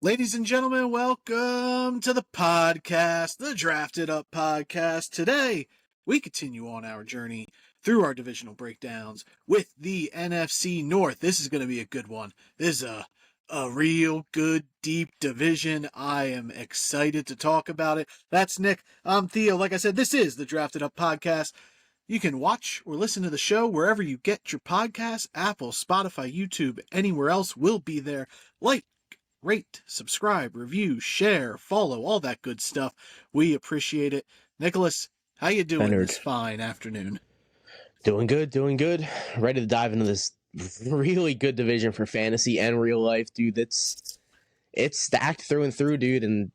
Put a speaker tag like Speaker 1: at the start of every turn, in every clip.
Speaker 1: Ladies and gentlemen, welcome to the podcast, the Drafted Up Podcast. Today, we continue on our journey through our divisional breakdowns with the NFC North. This is going to be a good one. This is a real good, deep division. I am excited to talk about it. That's Nick. I'm Theo. Like I said, this is the Drafted Up Podcast. You can watch or listen to the show wherever you get your podcasts. Apple, Spotify, YouTube, anywhere else will be there. Like, rate, subscribe, review, share, follow, all that good stuff. We appreciate it. Nicholas, how you doing this fine afternoon?
Speaker 2: Doing good. Ready to dive into this really good division for fantasy and real life, dude. It's stacked through and through, dude. And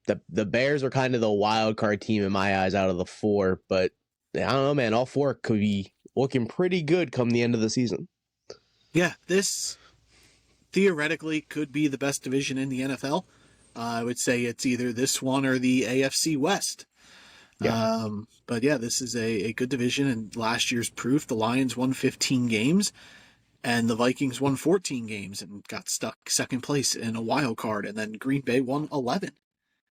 Speaker 2: the Bears are kind of the wild card team in my eyes out of the four, but I don't know, man. All four could be looking pretty good come the end of the season.
Speaker 1: Yeah, this theoretically could be the best division in the NFL. I would say it's either this one or the AFC West.
Speaker 2: Yeah.
Speaker 1: But yeah, this is a good division, and last year's proof, the Lions won 15 games and the Vikings won 14 games and got stuck second place in a wild card, and then Green Bay won 11.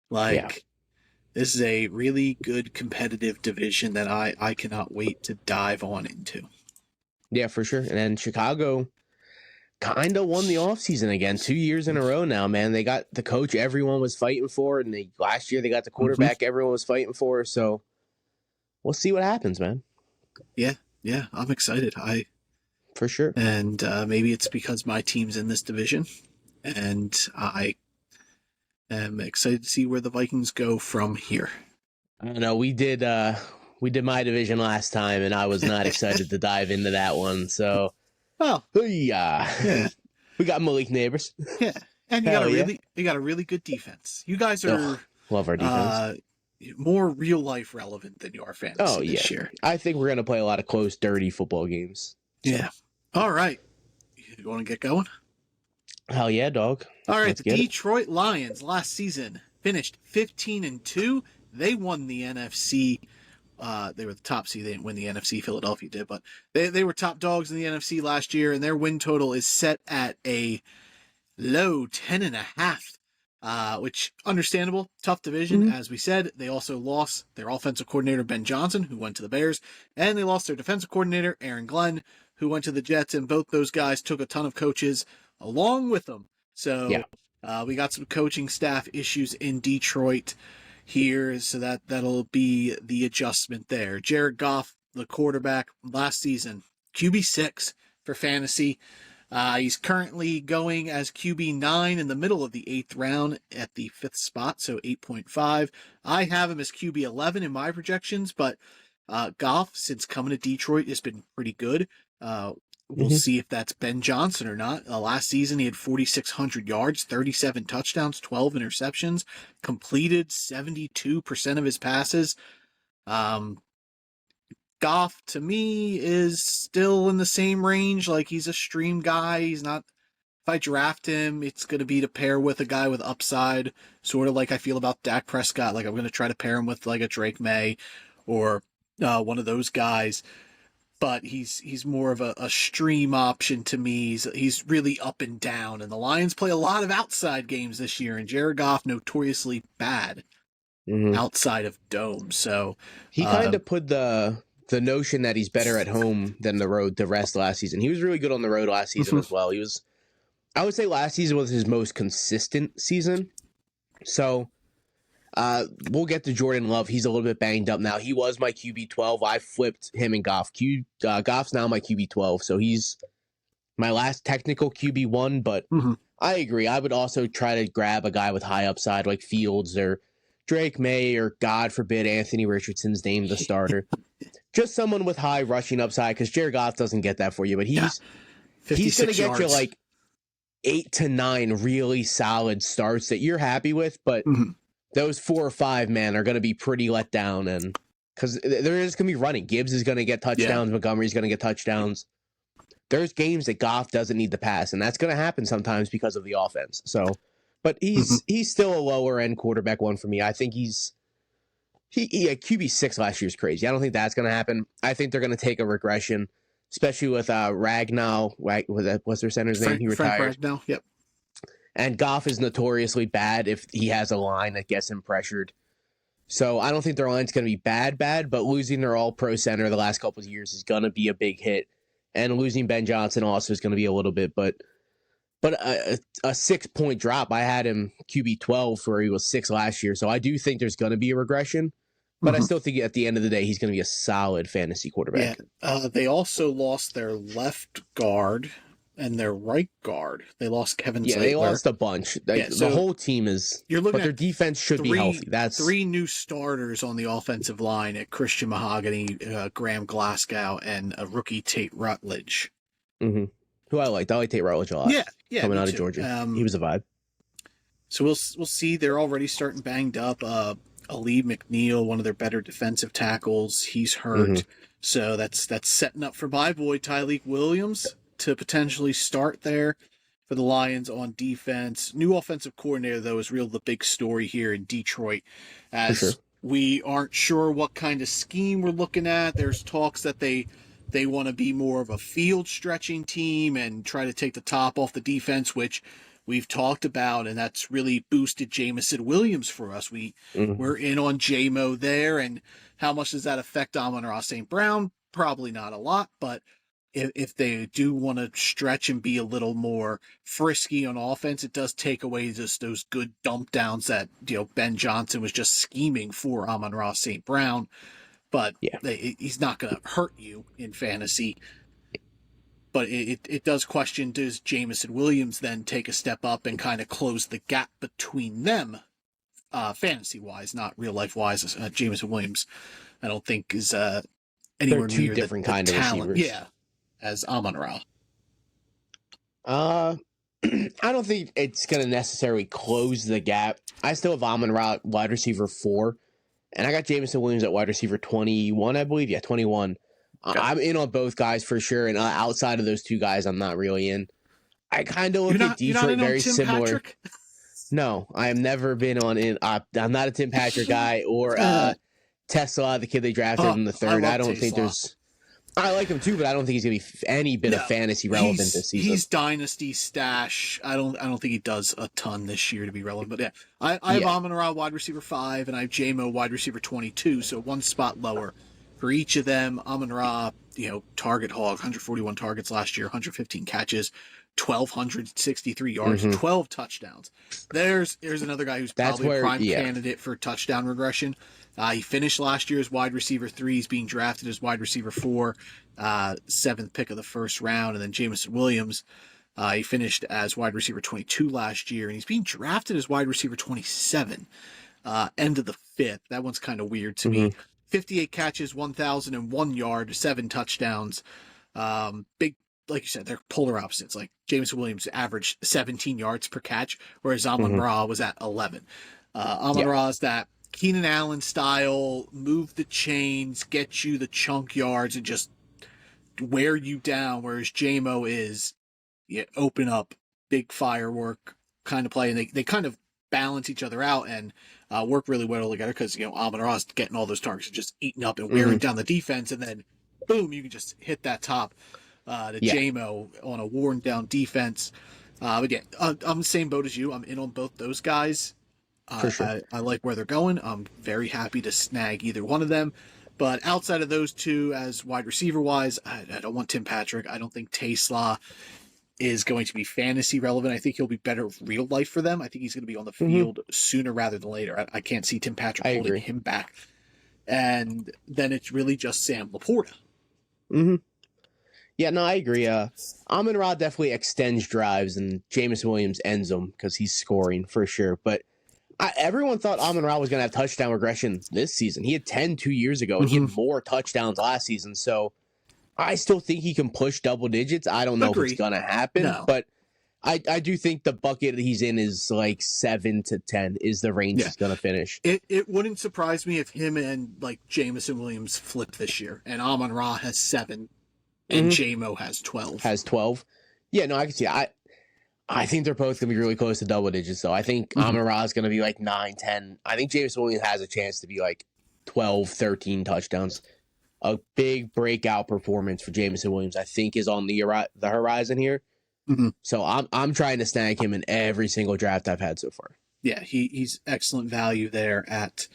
Speaker 1: This is a really good competitive division that I cannot wait to dive on into.
Speaker 2: Yeah, for sure. And then Chicago kind of won the offseason again 2 years in a row now, man. They got the coach everyone was fighting for, and last year they got the quarterback everyone was fighting for, so we'll see what happens, man.
Speaker 1: Yeah, I'm excited.
Speaker 2: For sure.
Speaker 1: And maybe it's because my team's in this division, and I am excited to see where the Vikings go from here.
Speaker 2: I don't know. We did my division last time, and I was not excited to dive into that one, so...
Speaker 1: Well,
Speaker 2: yeah. We got Malik Neighbors.
Speaker 1: Yeah, and you got a really good defense. You guys are
Speaker 2: love our defense.
Speaker 1: More real life relevant than your fantasy this year.
Speaker 2: I think we're gonna play a lot of close, dirty football games.
Speaker 1: Yeah. All right. You want to get going?
Speaker 2: Hell yeah, dog.
Speaker 1: All right. The Detroit Lions last season finished 15-2. They won the NFC. They were the top seed. They didn't win the NFC. Philadelphia did, but they were top dogs in the NFC last year, and their win total is set at a low 10.5, which understandable. Tough division, as we said. They also lost their offensive coordinator, Ben Johnson, who went to the Bears, and they lost their defensive coordinator, Aaron Glenn, who went to the Jets, and both those guys took a ton of coaches along with them. So we got some coaching staff issues in Detroit here, so that'll be the adjustment there. Jared Goff, the quarterback last season, QB6 for fantasy. He's currently going as QB9 in the middle of the 8th round at the 5th spot, so 8.5. I have him as QB11 in my projections, but Goff, since coming to Detroit, has been pretty good. We'll see if that's Ben Johnson or not. Last season, he had 4,600 yards, 37 touchdowns, 12 interceptions, completed 72% of his passes. Goff, to me, is still in the same range. Like, he's a stream guy. He's not... If I draft him, it's going to be to pair with a guy with upside, sort of like I feel about Dak Prescott. Like, I'm going to try to pair him with, like, a Drake May or one of those guys. But he's more of a stream option to me. He's really up and down. And the Lions play a lot of outside games this year, and Jared Goff notoriously bad outside of dome. So
Speaker 2: he kind of put the notion that he's better at home than the road the rest last season. He was really good on the road last season as well. I would say last season was his most consistent season. So we'll get to Jordan Love. He's a little bit banged up now. He was my QB12. I flipped him and Goff. Goff's now my QB12, so he's my last technical QB1, but I agree. I would also try to grab a guy with high upside like Fields or Drake May or, God forbid, Anthony Richardson's named the starter. Just someone with high rushing upside, because Jared Goff doesn't get that for you, but he's going to get you like 8 to 9 really solid starts that you're happy with, but those 4 or 5, man, are going to be pretty let down, and because there is going to be running. Gibbs is going to get touchdowns. Montgomery's going to get touchdowns. There's games that Goff doesn't need to pass, and that's going to happen sometimes because of the offense. So, but he's still a lower end quarterback one for me. I think he QB6 last year is crazy. I don't think that's going to happen. I think they're going to take a regression, especially with Ragnow. What's their center's name? He retired.
Speaker 1: Frank Ragnow. Yep.
Speaker 2: And Goff is notoriously bad if he has a line that gets him pressured. So I don't think their line's going to be bad, but losing their all-pro center the last couple of years is going to be a big hit. And losing Ben Johnson also is going to be a little bit, but a 6-point drop. I had him QB 12 where he was 6 last year. So I do think there's going to be a regression, but I still think at the end of the day, he's going to be a solid fantasy quarterback.
Speaker 1: Yeah. They also lost their left guard and their right guard. They lost Kevin Zeitler.
Speaker 2: They lost a bunch. The whole team is, but their defense should be healthy. That's
Speaker 1: 3 new starters on the offensive line at Christian Mahogany, Graham Glasgow, and a rookie Tate Rutledge.
Speaker 2: Mm-hmm. Who I liked. I like Tate Rutledge a lot.
Speaker 1: Yeah,
Speaker 2: coming out of Georgia. He was a vibe.
Speaker 1: So we'll see. They're already starting banged up. Ali McNeil, one of their better defensive tackles, he's hurt. Mm-hmm. So that's setting up for my boy Tyleik Williams to potentially start there for the Lions on defense. New offensive coordinator, though, is the big story here in Detroit, as we aren't sure what kind of scheme we're looking at. There's talks that they want to be more of a field stretching team and try to take the top off the defense, which we've talked about, and that's really boosted Jameson Williams for us. We're in on J-Mo there, and how much does that affect Amon-Ra St. Brown? Probably not a lot, but if they do want to stretch and be a little more frisky on offense, it does take away just those good dump downs that Ben Johnson was just scheming for Amon-Ra St. Brown. But he's not going to hurt you in fantasy. But it does question, does Jameson Williams then take a step up and kind of close the gap between them, fantasy-wise, not real-life-wise? Jameson Williams, I don't think, is anywhere near
Speaker 2: different
Speaker 1: the
Speaker 2: kind of
Speaker 1: talent,
Speaker 2: receivers.
Speaker 1: As Amon-Ra.
Speaker 2: I don't think it's going to necessarily close the gap. I still have Amon-Ra wide receiver 4, and I got Jameson Williams at wide receiver 21, I believe. Yeah, 21. Okay. I'm in on both guys for sure, and outside of those 2 guys, I'm not really in. I kind of look at Detroit very similar. Patrick? No, I have never been on in. I'm not a Tim Patrick guy or Tesla, the kid they drafted in the 3rd. I don't think there's. I like him too, but I don't think he's going to be any bit of fantasy relevant this season.
Speaker 1: He's dynasty stash. I don't think he does a ton this year to be relevant. But I have Amon-Ra wide receiver 5, and I have J-Mo wide receiver 22, so one spot lower for each of them. Amon-Ra, target hog, 141 targets last year, 115 catches, 1,263 yards, 12 touchdowns. There's another guy who's probably a prime candidate for touchdown regression. He finished last year as wide receiver 3. He's being drafted as wide receiver 4, 7th pick of the first round. And then Jameson Williams, he finished as wide receiver 22 last year, and he's being drafted as wide receiver 27, end of the 5th. That one's kind of weird to me. 58 catches, 1,001 yards, 7 touchdowns. Big, like you said, they're polar opposites. Like Jameson Williams averaged 17 yards per catch, whereas Amon-Ra was at 11. Amon-Ra is that Keenan Allen style, move the chains, get you the chunk yards, and just wear you down. Whereas J-Mo is open up, big firework kind of play, and they kind of balance each other out and work really well together because Amon-Ra is getting all those targets and just eating up and wearing down the defense, and then boom, you can just hit that top to J-Mo on a worn down defense. But I'm the same boat as you. I'm in on both those guys.
Speaker 2: For sure.
Speaker 1: I like where they're going. I'm very happy to snag either one of them. But outside of those 2, as wide receiver wise, I don't want Tim Patrick. I don't think Tesla is going to be fantasy relevant. I think he'll be better real life for them. I think he's going to be on the field sooner rather than later. I can't see Tim Patrick holding him back. And then it's really just Sam Laporta.
Speaker 2: Yeah, no, I agree. Amon-Ra definitely extends drives, and Jameson Williams ends them because he's scoring for sure. But everyone thought Amon-Ra was going to have touchdown regression this season. He had 10 2 years ago, and he had more touchdowns last season. So I still think he can push double digits. I don't know if it's going to happen, but I do think the bucket he's in is like 7 to 10 is the range he's going to finish.
Speaker 1: It wouldn't surprise me if him and like Jameson Williams flip this year, and Amon-Ra has 7 and J-Mo has 12.
Speaker 2: Yeah, no, I can see. I think they're both going to be really close to double digits, though. I think Amon-Ra is going to be like 9, 10. I think Jameson Williams has a chance to be like 12, 13 touchdowns. A big breakout performance for Jameson Williams, I think, is on the horizon here.
Speaker 1: Mhm.
Speaker 2: So I'm trying to snag him in every single draft I've had so far.
Speaker 1: Yeah, he's excellent value there at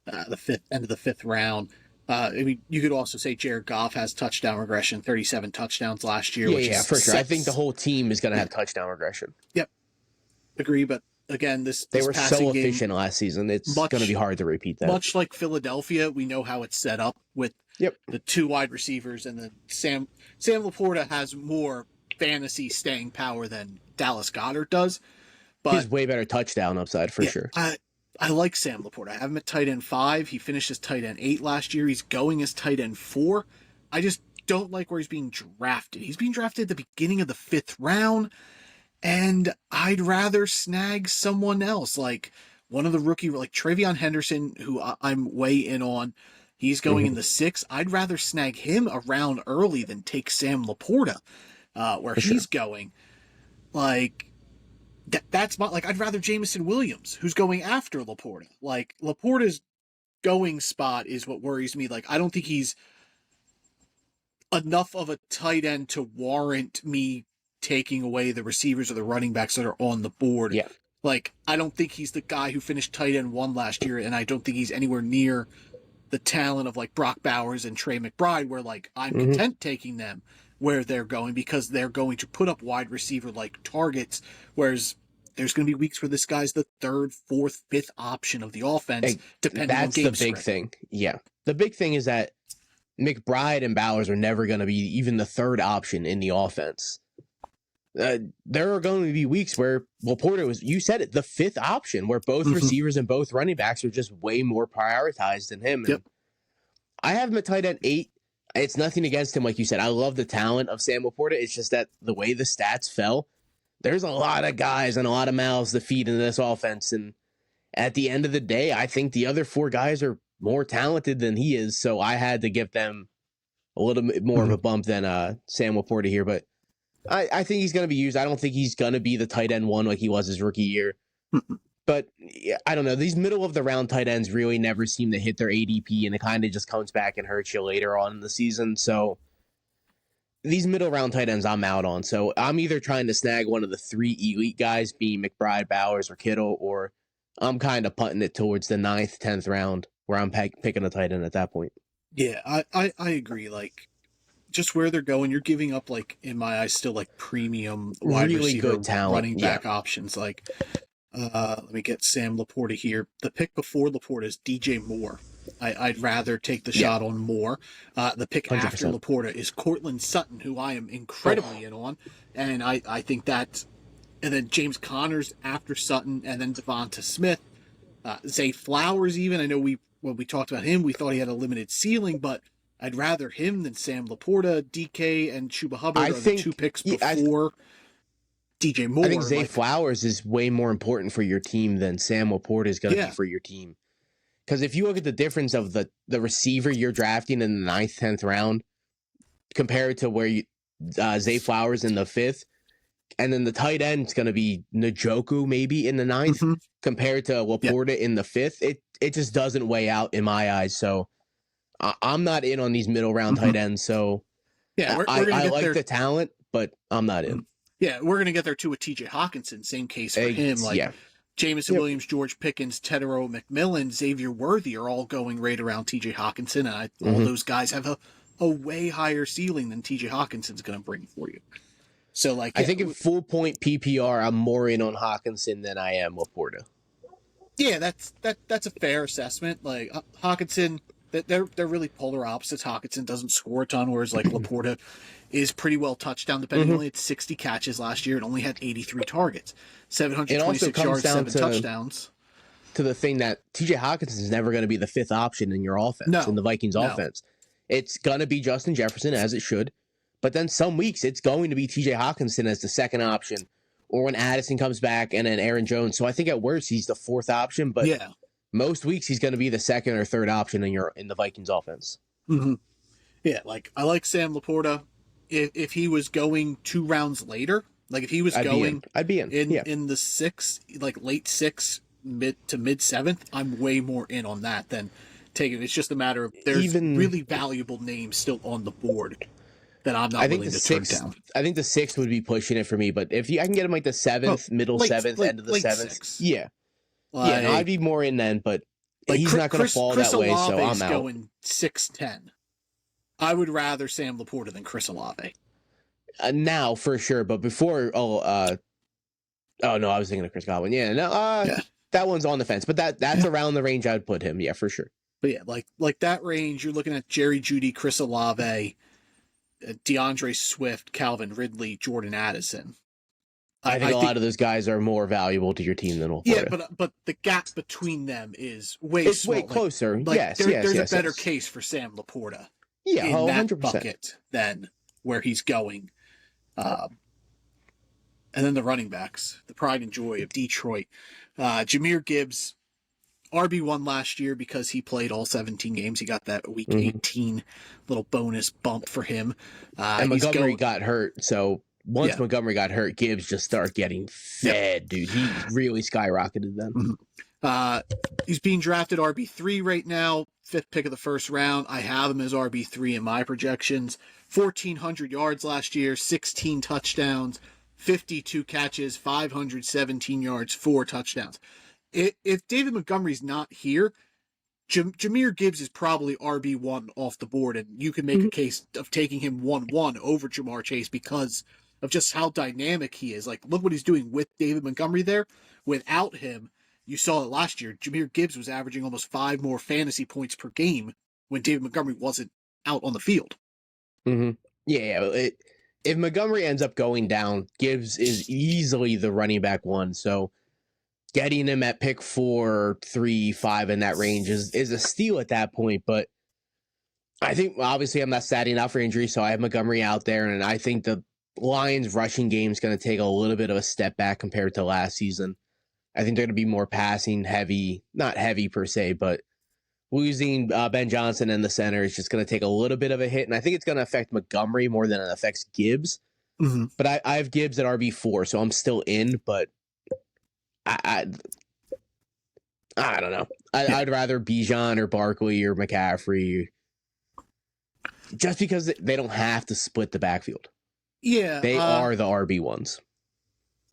Speaker 1: the end of the fifth round. I mean, you could also say Jared Goff has touchdown regression, 37 touchdowns last year, which
Speaker 2: Yeah,
Speaker 1: is
Speaker 2: for sure. I think the
Speaker 1: sets.
Speaker 2: whole team is going to have touchdown regression.
Speaker 1: Yep, agree. But again,
Speaker 2: They
Speaker 1: this
Speaker 2: were
Speaker 1: passing
Speaker 2: so
Speaker 1: game,
Speaker 2: efficient last season. It's going to be hard to repeat that.
Speaker 1: much like Philadelphia, we know how it's set up with
Speaker 2: Yep.
Speaker 1: the two wide receivers, and then Sam Laporta has more fantasy staying power than Dallas Goedert does. But
Speaker 2: He's way better touchdown upside for sure.
Speaker 1: I like Sam Laporta. I have him at tight end 5. He finished as tight end 8 last year. He's going as tight end 4. I just don't like where he's being drafted. He's being drafted at the beginning of the 5th round, and I'd rather snag someone else, like one of the rookie, like Travion Henderson, who I'm way in on. He's going in the 6th. I'd rather snag him around early than take Sam Laporta, where he's going. Like, that's my, like, I'd rather Jameson Williams, who's going after Laporta. Like, Laporta's going spot is what worries me. Like, I don't think he's enough of a tight end to warrant me taking away the receivers or the running backs that are on the board.
Speaker 2: Yeah.
Speaker 1: Like, I don't think he's the guy who finished tight end 1 last year, and I don't think he's anywhere near the talent of, like, Brock Bowers and Trey McBride, where, like, I'm content taking them where they're going because they're going to put up wide receiver like targets, whereas there's going to be weeks where this guy's the 3rd, 4th, 5th option of the offense, depending on game
Speaker 2: That's the big thing. Yeah. The big thing is that McBride and Bowers are never going to be even the 3rd option in the offense. There are going to be weeks where Laporta was, you said it, the 5th option, where both receivers and both running backs are just way more prioritized than him.
Speaker 1: Yep.
Speaker 2: And I have him at tight end 8. It's nothing against him, like you said. I love the talent of Sam Laporta. It's just that the way the stats fell, there's a lot of guys and a lot of mouths to feed into this offense. And at the end of the day, I think the other 4 guys are more talented than he is. So I had to give them a little bit more of a bump than Sam Laporta here. But I think he's going to be used. I don't think he's going to be the tight end 1 like he was his rookie year. But I don't know. These middle of the round tight ends really never seem to hit their ADP, and it kind of just comes back and hurts you later on in the season. So these middle round tight ends I'm out on. So I'm either trying to snag one of the 3 elite guys, being McBride, Bowers, or Kittle, or I'm kind of putting it towards the 9th, 10th round where I'm picking a tight end at that point.
Speaker 1: Yeah, I agree. Like, just where they're going, you're giving up, like, in my eyes, still like premium wide
Speaker 2: really
Speaker 1: receiver,
Speaker 2: good talent,
Speaker 1: running back options. Like, let me get Sam Laporta here. The pick before Laporta is DJ Moore. I'd rather take the shot on Moore. The pick
Speaker 2: 100%.
Speaker 1: after Laporta is Cortland Sutton, who I am incredibly in on, and I think that. And then James Connors after Sutton, and then Devonta Smith, Zay Flowers. Even I know when we talked about him, we thought he had a limited ceiling, but I'd rather him than Sam Laporta. DK and Chuba Hubbard are the 2 picks before DJ Moore.
Speaker 2: I think Zay Flowers is way more important for your team than Sam Laporta is going to be for your team. Because if you look at the difference of the receiver you're drafting in the 9th, 10th round compared to where Zay Flowers in the 5th, and then the tight end is going to be Njoku maybe in the 9th compared to Laporta in the 5th, it just doesn't weigh out in my eyes. So I'm not in on these middle round tight ends. So
Speaker 1: yeah,
Speaker 2: I like the talent, but I'm not in.
Speaker 1: Yeah, we're going to get there too with TJ Hawkinson. Same case for him. Like Jameson Williams, George Pickens, Tedero McMillan, Xavier Worthy are all going right around TJ Hawkinson. And all those guys have a way higher ceiling than TJ Hawkinson's going to bring for you. So, like,
Speaker 2: I think in full point PPR, I'm more in on Hawkinson than I am Laporta.
Speaker 1: Yeah, that's a fair assessment. Like, Hawkinson, they're really polar opposites. Hawkinson doesn't score a ton, whereas like Laporta is pretty well touchdown depending. Only had 60 catches last year and only had 83 targets, 726 yards, 7 touchdowns.
Speaker 2: To the thing that TJ Hawkinson is never going to be the 5th option in your offense, in the Vikings offense. It's going to be Justin Jefferson, as it should. But then some weeks it's going to be TJ Hawkinson as the 2nd option, or when Addison comes back and then Aaron Jones. So I think at worst he's the 4th option, but most weeks he's going to be the 2nd or 3rd option in the Vikings offense.
Speaker 1: Yeah, like I like Sam Laporta. If he was going 2 rounds later, like if he was
Speaker 2: I'd be in
Speaker 1: the 6th, like late 6th, mid 7th, I'm way more in on that than taking. It's just a matter of there's really valuable names still on the board. that I'm not willing to turn down.
Speaker 2: I think the 6th would be pushing it for me, but if I can get him like the 7th, middle 7th, end of the 7th,
Speaker 1: 6.
Speaker 2: yeah.
Speaker 1: Like,
Speaker 2: yeah, no, I'd be more in then, but
Speaker 1: like
Speaker 2: he's not going to fall
Speaker 1: Chris
Speaker 2: that way, so
Speaker 1: Olave's
Speaker 2: I'm out.
Speaker 1: going 6'10". I would rather Sam Laporta than Chris Olave.
Speaker 2: Now, for sure, but before, no, I was thinking of Chris Godwin. Yeah, no, that one's on the fence, but that's around the range I would put him, yeah, for sure.
Speaker 1: But yeah, like that range, you're looking at Jerry Jeudy, Chris Olave, DeAndre Swift, Calvin Ridley, Jordan Addison.
Speaker 2: I think a lot of those guys are more valuable to your team than Laporta.
Speaker 1: Yeah, but the gap between them is way
Speaker 2: closer.
Speaker 1: There's a better case for Sam Laporta in 100%. That bucket than where he's going. And then the running backs, the pride and joy of Detroit. Jahmyr Gibbs, RB1 last year because he played all 17 games. He got that week 18 little bonus bump for him.
Speaker 2: And Montgomery got hurt, so once Montgomery got hurt, Gibbs just started getting fed, dude. He really skyrocketed then.
Speaker 1: He's being drafted RB3 right now, 5th pick of the first round. I have him as RB3 in my projections. 1,400 yards last year, 16 touchdowns, 52 catches, 517 yards, 4 touchdowns. If David Montgomery's not here, Jahmyr Gibbs is probably RB1 off the board, and you can make a case of taking him 1-1 over Jamar Chase because of just how dynamic he is. Like, look what he's doing with David Montgomery there. Without him, you saw it last year. Jahmyr Gibbs was averaging almost 5 more fantasy points per game when David Montgomery wasn't out on the field.
Speaker 2: Yeah. If Montgomery ends up going down, Gibbs is easily the running back 1. So getting him at pick 4, 3, 5 in that range is a steal at that point. But I think, obviously, I'm not statting out for injury, so I have Montgomery out there, and I think the Lions rushing game is going to take a little bit of a step back compared to last season. I think they're going to be more passing heavy, not heavy per se, but losing Ben Johnson in the center is just going to take a little bit of a hit, and I think it's going to affect Montgomery more than it affects Gibbs. But I have Gibbs at RB4, so I'm still in, but I don't know. I'd rather Bijan or Barkley or McCaffrey, just because they don't have to split the backfield.
Speaker 1: Yeah,
Speaker 2: they are the RB1s.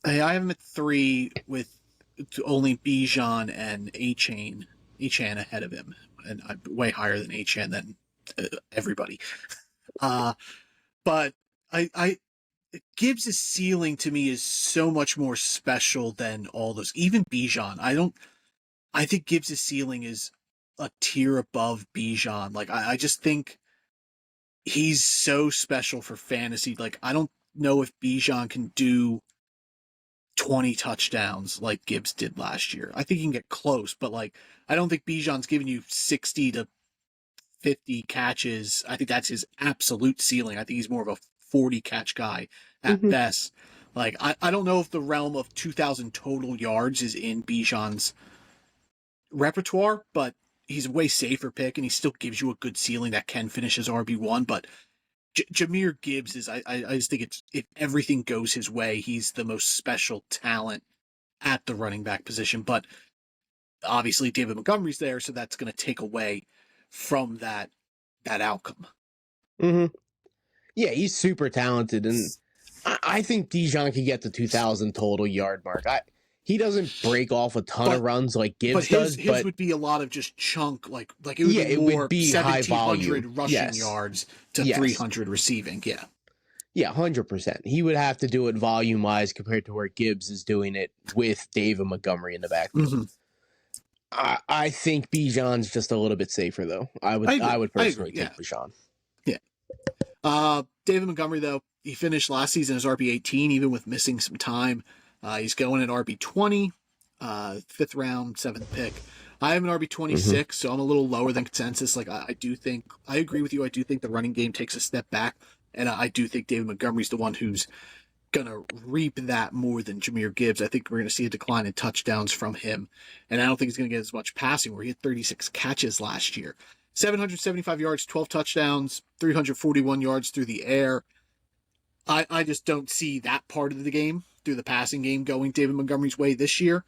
Speaker 1: I have him at 3 with only Bijan and Achane ahead of him, and I'm way higher than Achane than everybody. But I Gibbs' ceiling to me is so much more special than all those. Even Bijan, I think Gibbs' ceiling is a tier above Bijan. Like I just think he's so special for fantasy. Like I don't know if Bijan can do 20 touchdowns like Gibbs did last year. I think he can get close, but like I don't think Bijan's giving you 60 to 50 catches. I think that's his absolute ceiling. I think he's more of a 40 catch guy at best. Like I don't know if the realm of 2,000 total yards is in Bijan's repertoire, but he's a way safer pick, and he still gives you a good ceiling that can finish as RB1. But Jahmyr Gibbs is, I just think if everything goes his way, he's the most special talent at the running back position. But obviously David Montgomery's there, so that's going to take away from that outcome.
Speaker 2: Yeah, he's super talented, and I think Bijan could get the 2,000 total yard mark. He doesn't break off a ton of runs like Gibbs does. His
Speaker 1: would be a lot of just chunk, like it would be 1,700 rushing yards to 300 receiving.
Speaker 2: Yeah, 100%. He would have to do it volume-wise compared to where Gibbs is doing it with David Montgomery in the backfield. I think Bijan's just a little bit safer, though. I would personally take Bijan.
Speaker 1: Yeah. David Montgomery, though, he finished last season as RB18, even with missing some time. He's going at RB20, 5th round, 7th pick. I have an RB26, so I'm a little lower than consensus. Like I agree with you. I do think the running game takes a step back, and I do think David Montgomery's the one who's going to reap that more than Jahmyr Gibbs. I think we're going to see a decline in touchdowns from him, and I don't think he's going to get as much passing, where he had 36 catches last year. 775 yards, 12 touchdowns, 341 yards through the air. I just don't see that part of the game through the passing game going David Montgomery's way this year.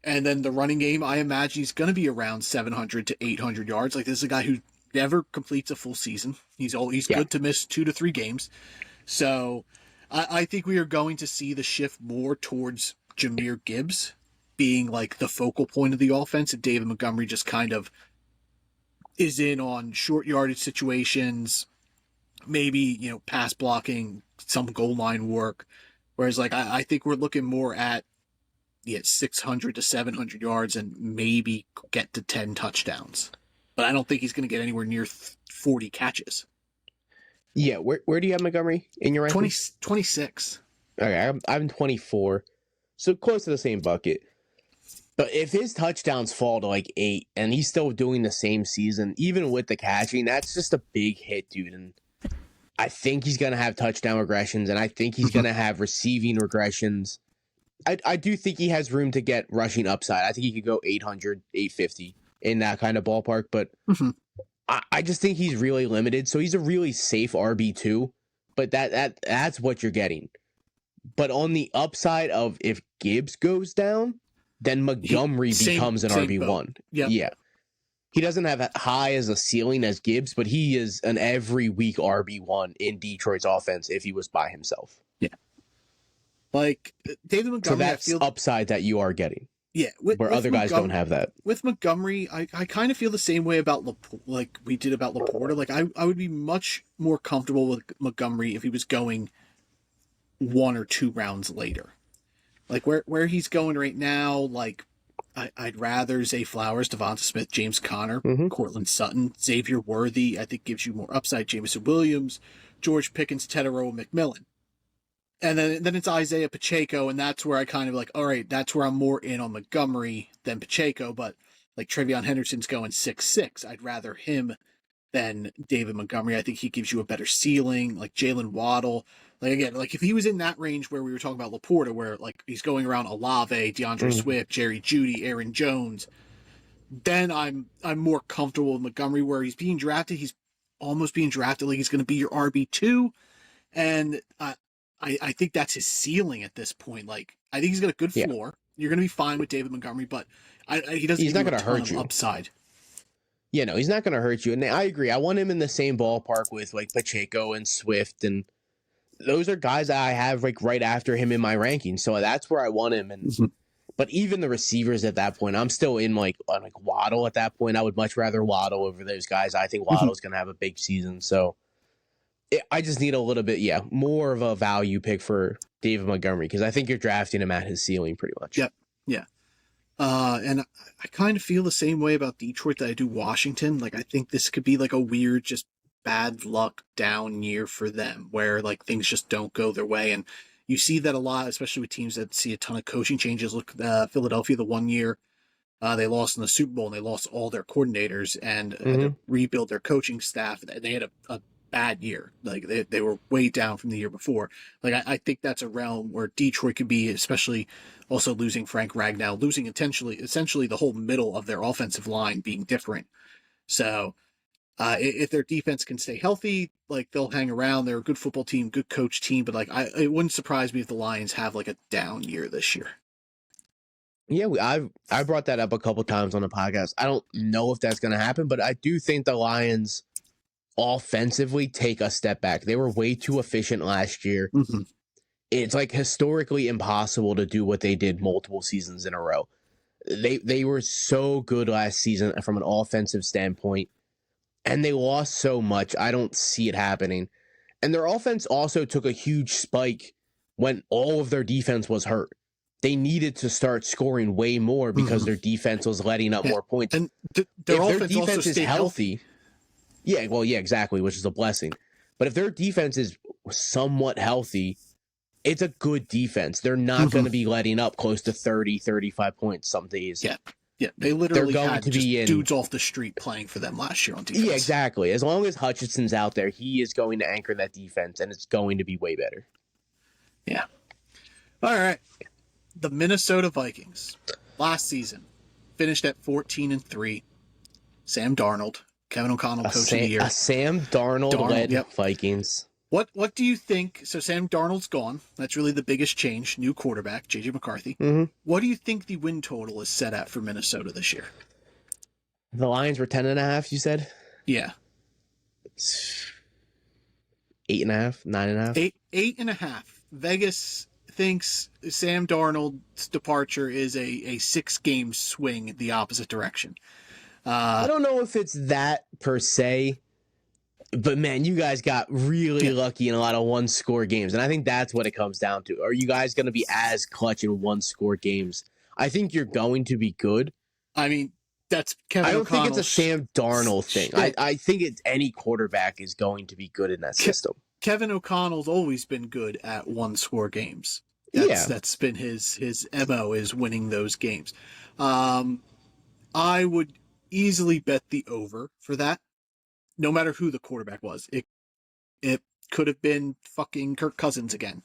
Speaker 1: And then the running game, I imagine he's going to be around 700 to 800 yards. Like, this is a guy who never completes a full season. He's
Speaker 2: Yeah.
Speaker 1: good to miss 2 to 3 games. So I think we are going to see the shift more towards Jahmyr Gibbs being like the focal point of the offense, and David Montgomery just kind of is in on short yardage situations, maybe, pass blocking, some goal line work. Whereas like I think we're looking more at 600 to 700 yards and maybe get to 10 touchdowns. But I don't think he's going to get anywhere near 40 catches.
Speaker 2: Yeah, where do you have Montgomery in your rankings?
Speaker 1: 26.
Speaker 2: Okay, I'm 24, so close to the same bucket. But if his touchdowns fall to like 8 and he's still doing the same season, even with the catching, that's just a big hit, dude. And I think he's going to have touchdown regressions, and I think he's going to have receiving regressions. I do think he has room to get rushing upside. I think he could go 800, 850 in that kind of ballpark, but I just think he's really limited. So he's a really safe RB2, but that's what you're getting. But on the upside of if Gibbs goes down, then Montgomery becomes an RB1. Yeah. He doesn't have high as a ceiling as Gibbs, but he is an every week RB1 in Detroit's offense if he was by himself.
Speaker 1: Yeah. Like David Montgomery,
Speaker 2: so that's upside that you are getting.
Speaker 1: Yeah,
Speaker 2: where other guys don't have that.
Speaker 1: With Montgomery, I kind of feel the same way about like we did about Laporta. Like I would be much more comfortable with Montgomery if he was going 1 or 2 rounds later. Like where he's going right now, like I'd rather Zay Flowers, Devonta Smith, James Conner, Cortland Sutton, Xavier Worthy. I think gives you more upside. Jameson Williams, George Pickens, Tedero, McMillan. And then it's Isaiah Pacheco, and that's where I kind of like, all right, that's where I'm more in on Montgomery than Pacheco, but like Travion Henderson's going 6'6". I'd rather him than David Montgomery. I think he gives you a better ceiling, like Jalen Waddle. Like again, like if he was in that range where we were talking about Laporta, where like he's going around Olave, DeAndre Swift, Jerry Jeudy, Aaron Jones, then I'm more comfortable with Montgomery. Where he's being drafted, he's almost being drafted like he's going to be your RB2, and I think that's his ceiling at this point. Like, I think he's got a good floor. You're going to be fine with David Montgomery, but he's not going to hurt you. Upside.
Speaker 2: Yeah, no, he's not going to hurt you. And I agree. I want him in the same ballpark with like Pacheco and Swift, and those are guys that I have like right after him in my rankings. So that's where I want him. And but even the receivers at that point, I'm still in like Waddle at that point. I would much rather Waddle over those guys. I think Waddle's going to have a big season. So I just need a little bit, more of a value pick for David Montgomery because I think you're drafting him at his ceiling pretty much.
Speaker 1: Yep. Yeah. And I kind of feel the same way about Detroit that I do Washington. Like, I think this could be like a weird, just bad luck down year for them where like things just don't go their way. And you see that a lot, especially with teams that see a ton of coaching changes. Look, Philadelphia, the one year they lost in the Super Bowl and they lost all their coordinators and had to rebuild their coaching staff. They had a bad year. Like they were way down from the year before. Like I think that's a realm where Detroit could be, especially also losing Frank Ragnow, losing essentially the whole middle of their offensive line being different. So if their defense can stay healthy, like they'll hang around. They're a good football team, good coach team, but like it wouldn't surprise me if the Lions have like a down year this year.
Speaker 2: Yeah, I brought that up a couple times on the podcast. I don't know if that's going to happen, but I do think the Lions offensively take a step back. They were way too efficient last year. It's like historically impossible to do what they did multiple seasons in a row. They were so good last season from an offensive standpoint, and they lost so much. I don't see it happening. And their offense also took a huge spike when all of their defense was hurt. They needed to start scoring way more because their defense was letting up more points.
Speaker 1: And their defense is healthy.
Speaker 2: Yeah, well, yeah, exactly, which is a blessing. But if their defense is somewhat healthy, it's a good defense. They're not going to be letting up close to 30, 35 points some days.
Speaker 1: Yeah, they literally had dudes off the street playing for them last year on defense.
Speaker 2: Yeah, exactly. As long as Hutchinson's out there, he is going to anchor that defense, and it's going to be way better.
Speaker 1: Yeah. All right. The Minnesota Vikings last season finished at 14-3. Sam Darnold, Kevin O'Connell, coach of the year.
Speaker 2: A Sam Darnold-led Vikings.
Speaker 1: What do you think? So Sam Darnold's gone. That's really the biggest change. New quarterback, J.J. McCarthy. What do you think the win total is set at for Minnesota this year?
Speaker 2: The Lions were 10.5, you said?
Speaker 1: Yeah.
Speaker 2: 8.5, 9.5.
Speaker 1: 8.5. Vegas thinks Sam Darnold's departure is a 6-game swing the opposite direction.
Speaker 2: I don't know if it's that per se, but man, you guys got really lucky in a lot of one-score games, and I think that's what it comes down to. Are you guys going to be as clutch in one-score games? I think you're going to be good.
Speaker 1: I mean, that's Kevin
Speaker 2: I don't
Speaker 1: O'Connell's
Speaker 2: think it's a Sam Darnold thing. I think it's any quarterback is going to be good in that system.
Speaker 1: Kevin O'Connell's always been good at one-score games. That's been his MO, is winning those games. I would easily bet the over for that, no matter who the quarterback was. It could have been fucking Kirk Cousins again.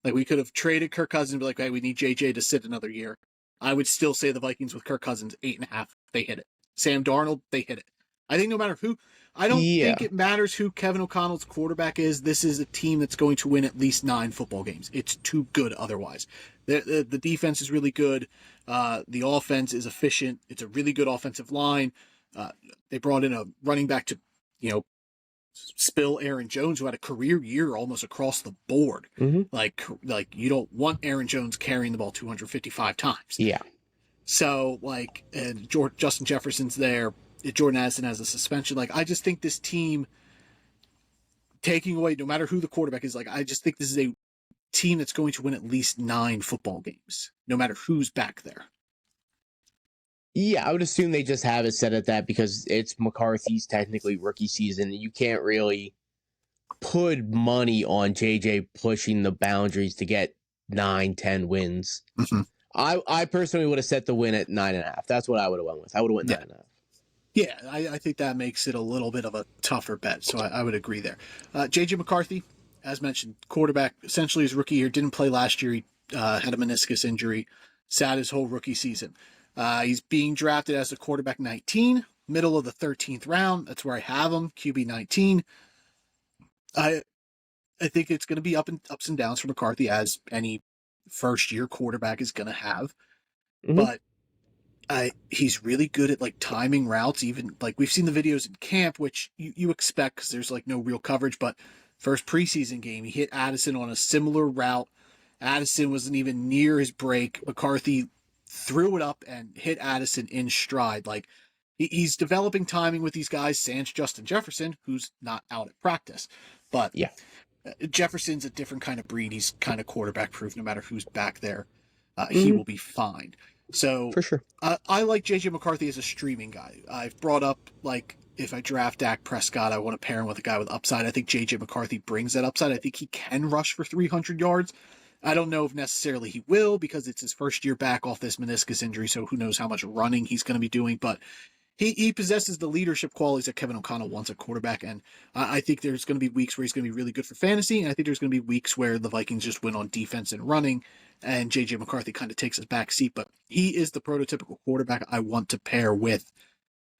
Speaker 1: Like, we could have traded Kirk Cousins and be like, hey, we need JJ to sit another year. I would still say the Vikings with Kirk Cousins, 8.5. They hit it. Sam Darnold, they hit it. I think no matter who, I don't think it matters who Kevin O'Connell's quarterback is. This is a team that's going to win at least 9 football games. It's too good otherwise. The defense is really good. The offense is efficient. It's a really good offensive line. They brought in a running back to, spill Aaron Jones, who had a career year almost across the board.
Speaker 2: Mm-hmm.
Speaker 1: Like you don't want Aaron Jones carrying the ball 255 times.
Speaker 2: Yeah.
Speaker 1: So, and Justin Jefferson's there. Jordan Addison has a suspension. I just think this team, taking away, no matter who the quarterback is, I just think this is a team that's going to win at least 9 football games, no matter who's back there.
Speaker 2: Yeah, I would assume they just have it set at that because it's McCarthy's technically rookie season. You can't really put money on JJ pushing the boundaries to get 9, 10 wins.
Speaker 1: Mm-hmm.
Speaker 2: I personally would have set the win at 9.5. That's what I would have went with. I would have went 9.5.
Speaker 1: Yeah, I think that makes it a little bit of a tougher bet, so I would agree there. JJ McCarthy, as mentioned, quarterback, essentially his rookie year, didn't play last year. He had a meniscus injury, sat his whole rookie season. He's being drafted as a quarterback 19, middle of the 13th round. That's where I have him, QB 19. I think it's going to be ups and downs for McCarthy, as any first-year quarterback is going to have. Mm-hmm. But he's really good at timing routes. Even we've seen the videos in camp, which you expect because there's no real coverage. But first preseason game, he hit Addison on a similar route. Addison wasn't even near his break. McCarthy threw it up and hit Addison in stride. He's developing timing with these guys. Sans Justin Jefferson, who's not out at practice, but
Speaker 2: yeah,
Speaker 1: Jefferson's a different kind of breed. He's kind of quarterback proof. No matter who's back there, he will be fine. So
Speaker 2: for sure,
Speaker 1: I like JJ McCarthy as a streaming guy. I've brought up if I draft Dak Prescott, I want to pair him with a guy with upside. I think JJ McCarthy brings that upside. I think he can rush for 300 yards. I don't know if necessarily he will because it's his first year back off this meniscus injury, so who knows how much running he's going to be doing. But he possesses the leadership qualities that Kevin O'Connell wants at quarterback, and I think there's going to be weeks where he's going to be really good for fantasy, and I think there's going to be weeks where the Vikings just win on defense and running, and J.J. McCarthy kind of takes his back seat. But he is the prototypical quarterback I want to pair with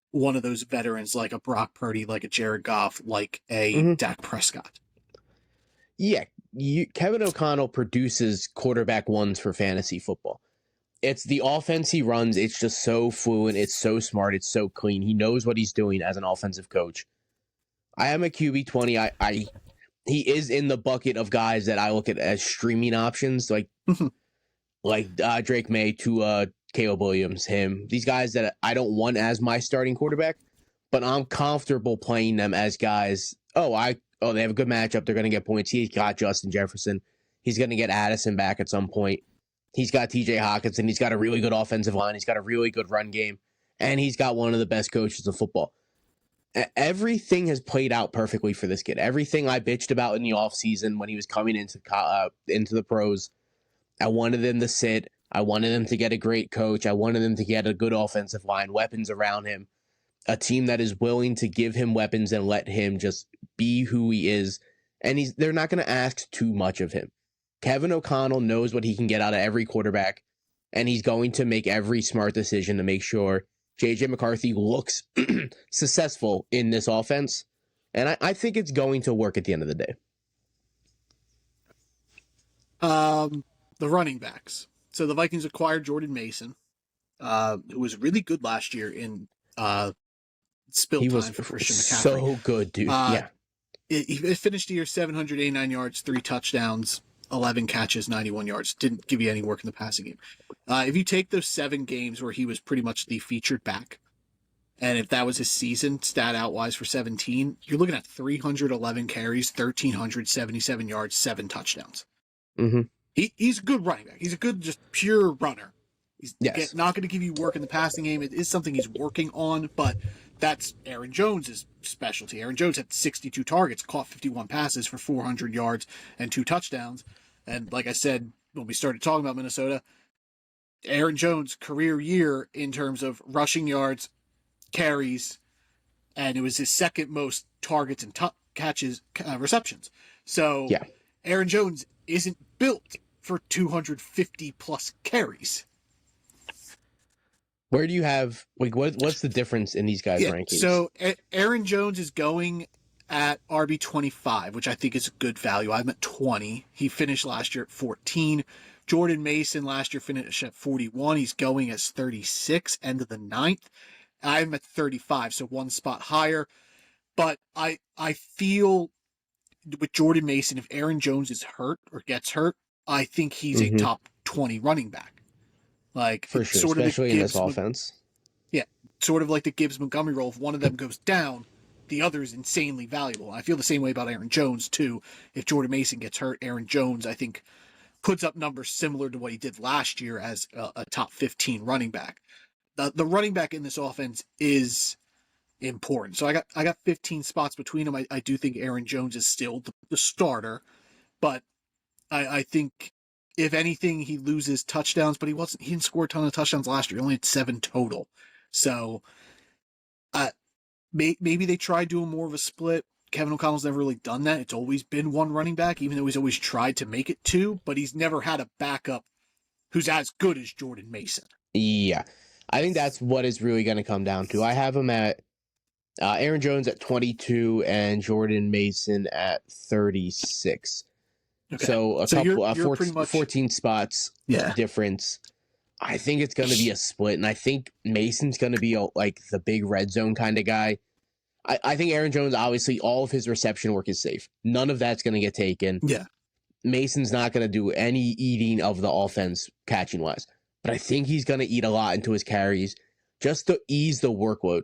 Speaker 1: one of those veterans like a Brock Purdy, like a Jared Goff, like a Dak Prescott.
Speaker 2: Yeah, Kevin O'Connell produces quarterback ones for fantasy football. It's the offense he runs. It's just so fluent. It's so smart. It's so clean. He knows what he's doing as an offensive coach. I am a QB 20. He is in the bucket of guys that I look at as streaming options, like Drake May to Caleb Williams, him. These guys that I don't want as my starting quarterback, but I'm comfortable playing them as guys. They have a good matchup. They're going to get points. He's got Justin Jefferson. He's going to get Addison back at some point. He's got TJ Hawkinson. He's got a really good offensive line. He's got a really good run game. And he's got one of the best coaches of football. Everything has played out perfectly for this kid. Everything I bitched about in the offseason when he was coming into the pros, I wanted him to sit. I wanted him to get a great coach. I wanted him to get a good offensive line, weapons around him, a team that is willing to give him weapons and let him just be who he is. And they're not going to ask too much of him. Kevin O'Connell knows what he can get out of every quarterback, and he's going to make every smart decision to make sure JJ McCarthy looks successful in this offense. And I think it's going to work at the end of the day.
Speaker 1: The running backs. So the Vikings acquired Jordan Mason, who was really good last year in spill
Speaker 2: He
Speaker 1: time
Speaker 2: was
Speaker 1: for Christian McCaffrey.
Speaker 2: so good, dude. Yeah.
Speaker 1: It finished the year 789 yards, 3 touchdowns, 11 catches, 91 yards. Didn't give you any work in the passing game. If you take those 7 games where he was pretty much the featured back, and if that was his season, stat out wise for 17, you're looking at 311 carries, 1,377 yards, 7 touchdowns.
Speaker 2: Mm-hmm.
Speaker 1: He's a good running back. He's a good, just pure runner. He's
Speaker 2: Yes.
Speaker 1: not going to give you work in the passing game. It is something he's working on, but that's Aaron Jones' specialty. Aaron Jones had 62 targets, caught 51 passes for 400 yards and 2 touchdowns. And like I said, when we started talking about Minnesota, Aaron Jones' career year in terms of rushing yards, carries, and it was his second most targets and catches, receptions. So
Speaker 2: Yeah.
Speaker 1: Aaron Jones isn't built for 250 plus carries.
Speaker 2: Where do you have what's the difference in these guys' rankings?
Speaker 1: So Aaron Jones is going at RB 25, which I think is a good value. I'm at 20. He finished last year at 14. Jordan Mason last year finished at 41. He's going as 36, end of the 9th. I'm at 35, so 1 spot higher. But I feel with Jordan Mason, if Aaron Jones is hurt or gets hurt, I think he's a top 20 running back. Like,
Speaker 2: for sure,
Speaker 1: sort
Speaker 2: especially
Speaker 1: of
Speaker 2: in this offense.
Speaker 1: Yeah, sort of like the Gibbs Montgomery role. If one of them goes down, the other is insanely valuable. I feel the same way about Aaron Jones too. If Jordan Mason gets hurt, Aaron Jones, I think, puts up numbers similar to what he did last year as a top 15 running back. The running back in this offense is important. So I got 15 spots between them. I do think Aaron Jones is still the starter, but I think if anything, he loses touchdowns, but he didn't score a ton of touchdowns last year. He only had 7 total. So maybe they try doing more of a split. Kevin O'Connell's never really done that. It's always been 1 running back, even though he's always tried to make it 2, but he's never had a backup who's as good as Jordan Mason.
Speaker 2: Yeah. I think that's what it's really going to come down to. I have him at Aaron Jones at 22 and Jordan Mason at 36. Okay. So couple 14 spots difference. I think it's going to be a split, and I think Mason's going to be like the big red zone kind of guy. I think Aaron Jones, obviously, all of his reception work is safe. None of that's going to get taken.
Speaker 1: Yeah.
Speaker 2: Mason's not going to do any eating of the offense catching-wise, but I think he's going to eat a lot into his carries just to ease the workload.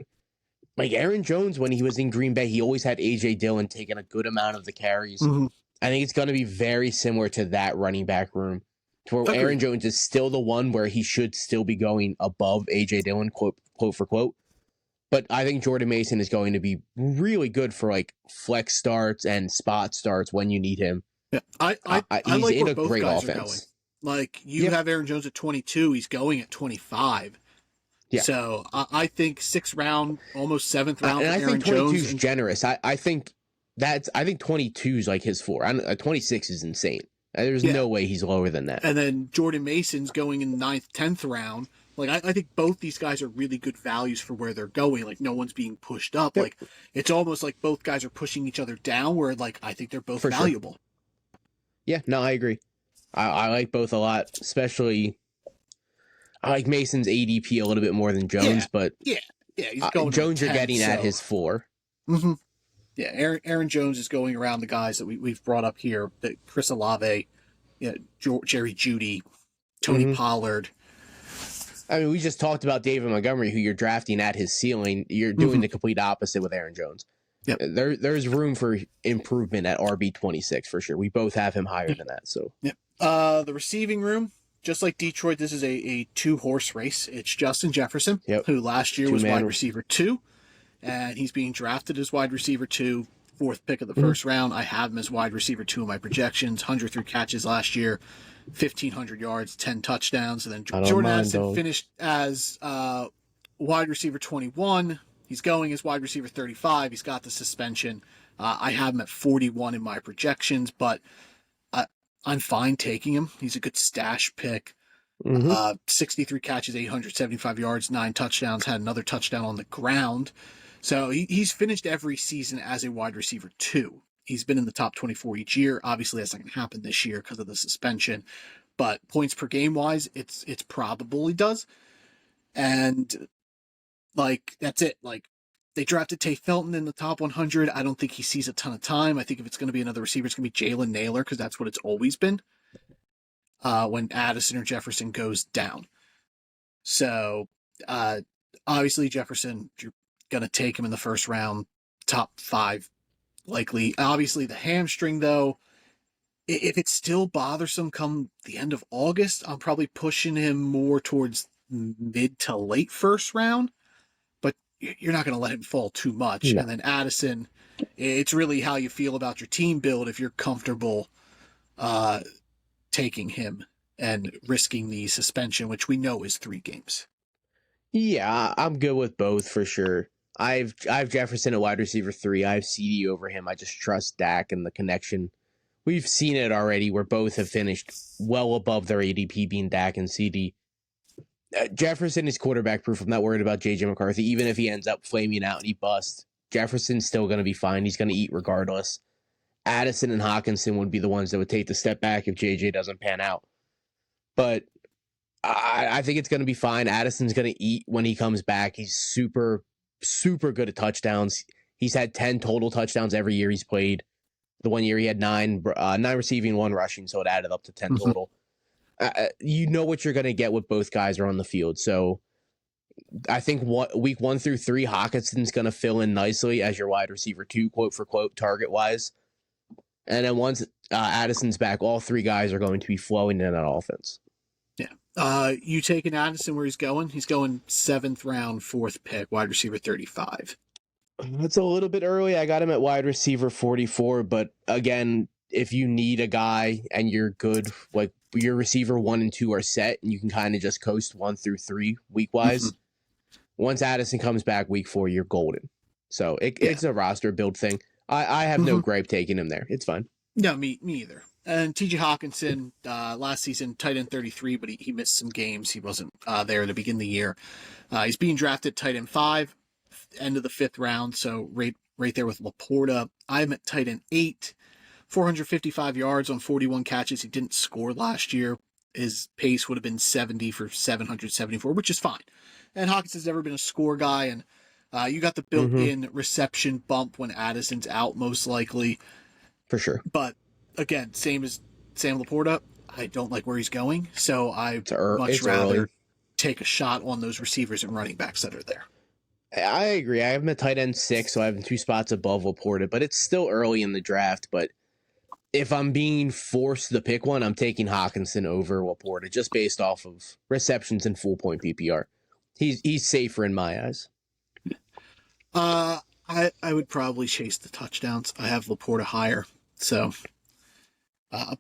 Speaker 2: Like Aaron Jones, when he was in Green Bay, he always had A.J. Dillon taking a good amount of the carries. Mm-hmm. I think it's going to be very similar to that running back room, to where Aaron Jones is still the one where he should still be going above A.J. Dillon, quote for quote. But I think Jordan Mason is going to be really good for like flex starts and spot starts when you need him.
Speaker 1: Yeah, I
Speaker 2: he's
Speaker 1: like
Speaker 2: in
Speaker 1: where
Speaker 2: a
Speaker 1: both
Speaker 2: great
Speaker 1: guys
Speaker 2: offense.
Speaker 1: are going. Like you have Aaron Jones at 22, he's going at 25. Yeah. So I think 6th round, almost 7th round.
Speaker 2: And I
Speaker 1: Aaron
Speaker 2: think 22 is
Speaker 1: Jones
Speaker 2: generous. I think 22 is like his floor. 26 is insane. There's no way he's lower than that.
Speaker 1: And then Jordan Mason's going in the 9th, 10th round. Like I think both these guys are really good values for where they're going. Like no one's being pushed up. Yep. Like it's almost like both guys are pushing each other down. Where like I think they're both valuable.
Speaker 2: Sure. Yeah, no, I agree. I like both a lot. Especially, I like Mason's ADP a little bit more than Jones. But
Speaker 1: he's going
Speaker 2: Jones.
Speaker 1: 10,
Speaker 2: you're getting at his floor.
Speaker 1: Mm-hmm. Yeah, Aaron Jones is going around the guys that we've brought up here. That Chris Olave, Jerry Jeudy, Tony Pollard.
Speaker 2: I mean, we just talked about David Montgomery, who you're drafting at his ceiling. You're doing the complete opposite with Aaron Jones.
Speaker 1: Yep.
Speaker 2: There's room for improvement at RB 26 for sure. We both have him higher than that. So
Speaker 1: the receiving room, just like Detroit, this is a 2-horse race. It's Justin Jefferson, who last year was wide receiver 2, and he's being drafted as wide receiver 2, 4th pick of the first round. I have him as wide receiver 2 in my projections. 103 catches last year, 1,500 yards, 10 touchdowns. And then Jordan Addison finished as wide receiver 21. He's going as wide receiver 35. He's got the suspension. I have him at 41 in my projections, but I'm fine taking him. He's a good stash pick. 63 catches, 875 yards, 9 touchdowns, had another touchdown on the ground. So he's finished every season as a wide receiver 2. He's been in the top 24 each year. Obviously, that's not going to happen this year because of the suspension. But points per game wise, it's probable he does. And like that's it. Like They drafted Tay Felton in the top 100. I don't think he sees a ton of time. I think if it's going to be another receiver, it's going to be Jalen Naylor because that's what it's always been when Addison or Jefferson goes down. So obviously Jefferson, you're going to take him in the first round, top 5 likely. Obviously the hamstring, though, if it's still bothersome come the end of August, I'm probably pushing him more towards mid to late first round. But you're not going to let him fall too much.
Speaker 2: No.
Speaker 1: And then Addison, it's really how you feel about your team build if you're comfortable taking him and risking the suspension, which we know is 3 games.
Speaker 2: Yeah, I'm good with both for sure. I've Jefferson at wide receiver 3. I have CD over him. I just trust Dak and the connection. We've seen it already where both have finished well above their ADP, being Dak and CD. Jefferson is quarterback proof. I'm not worried about JJ McCarthy. Even if he ends up flaming out and he busts, Jefferson's still going to be fine. He's going to eat regardless. Addison and Hawkinson would be the ones that would take the step back if JJ doesn't pan out. But I think it's going to be fine. Addison's going to eat when he comes back. He's super, super good at touchdowns. He's had 10 total touchdowns every year he's played. The one year he had 9 receiving, 1 rushing, so it added up to 10 total. You know what you're going to get with both guys are on the field. So I think week 1 through 3, Hawkinson's going to fill in nicely as your wide receiver 2, quote for quote, target wise. And then once Addison's back, all 3 guys are going to be flowing in that offense.
Speaker 1: Yeah. You taking Addison where he's going? He's going 7th round, 4th pick, wide receiver 35.
Speaker 2: That's a little bit early. I got him at wide receiver 44, but again, if you need a guy and you're good, like your receiver 1 and 2 are set and you can kind of just coast 1 through 3 week wise. Once Addison comes back week 4, you're golden. So it's a roster build thing. I have no gripe taking him there. It's fine.
Speaker 1: No, me either. And TJ Hawkinson, last season, tight end 33, but he missed some games. He wasn't there to begin the year. He's being drafted tight end 5, end of the 5th round, so right there with Laporta. I'm at tight end 8, 455 yards on 41 catches. He didn't score last year. His pace would have been 70 for 774, which is fine. And Hawkinson's never been a score guy, and you got the built-in reception bump when Addison's out, most likely.
Speaker 2: For sure.
Speaker 1: But again, same as Sam Laporta, I don't like where he's going, so I'd much rather take a shot on those receivers and running backs that are there.
Speaker 2: I agree. I have him at tight end 6, so I have him 2 spots above Laporta, but it's still early in the draft. But if I'm being forced to pick one, I'm taking Hawkinson over Laporta just based off of receptions and full point PPR. He's safer in my eyes.
Speaker 1: I would probably chase the touchdowns. I have Laporta higher, so.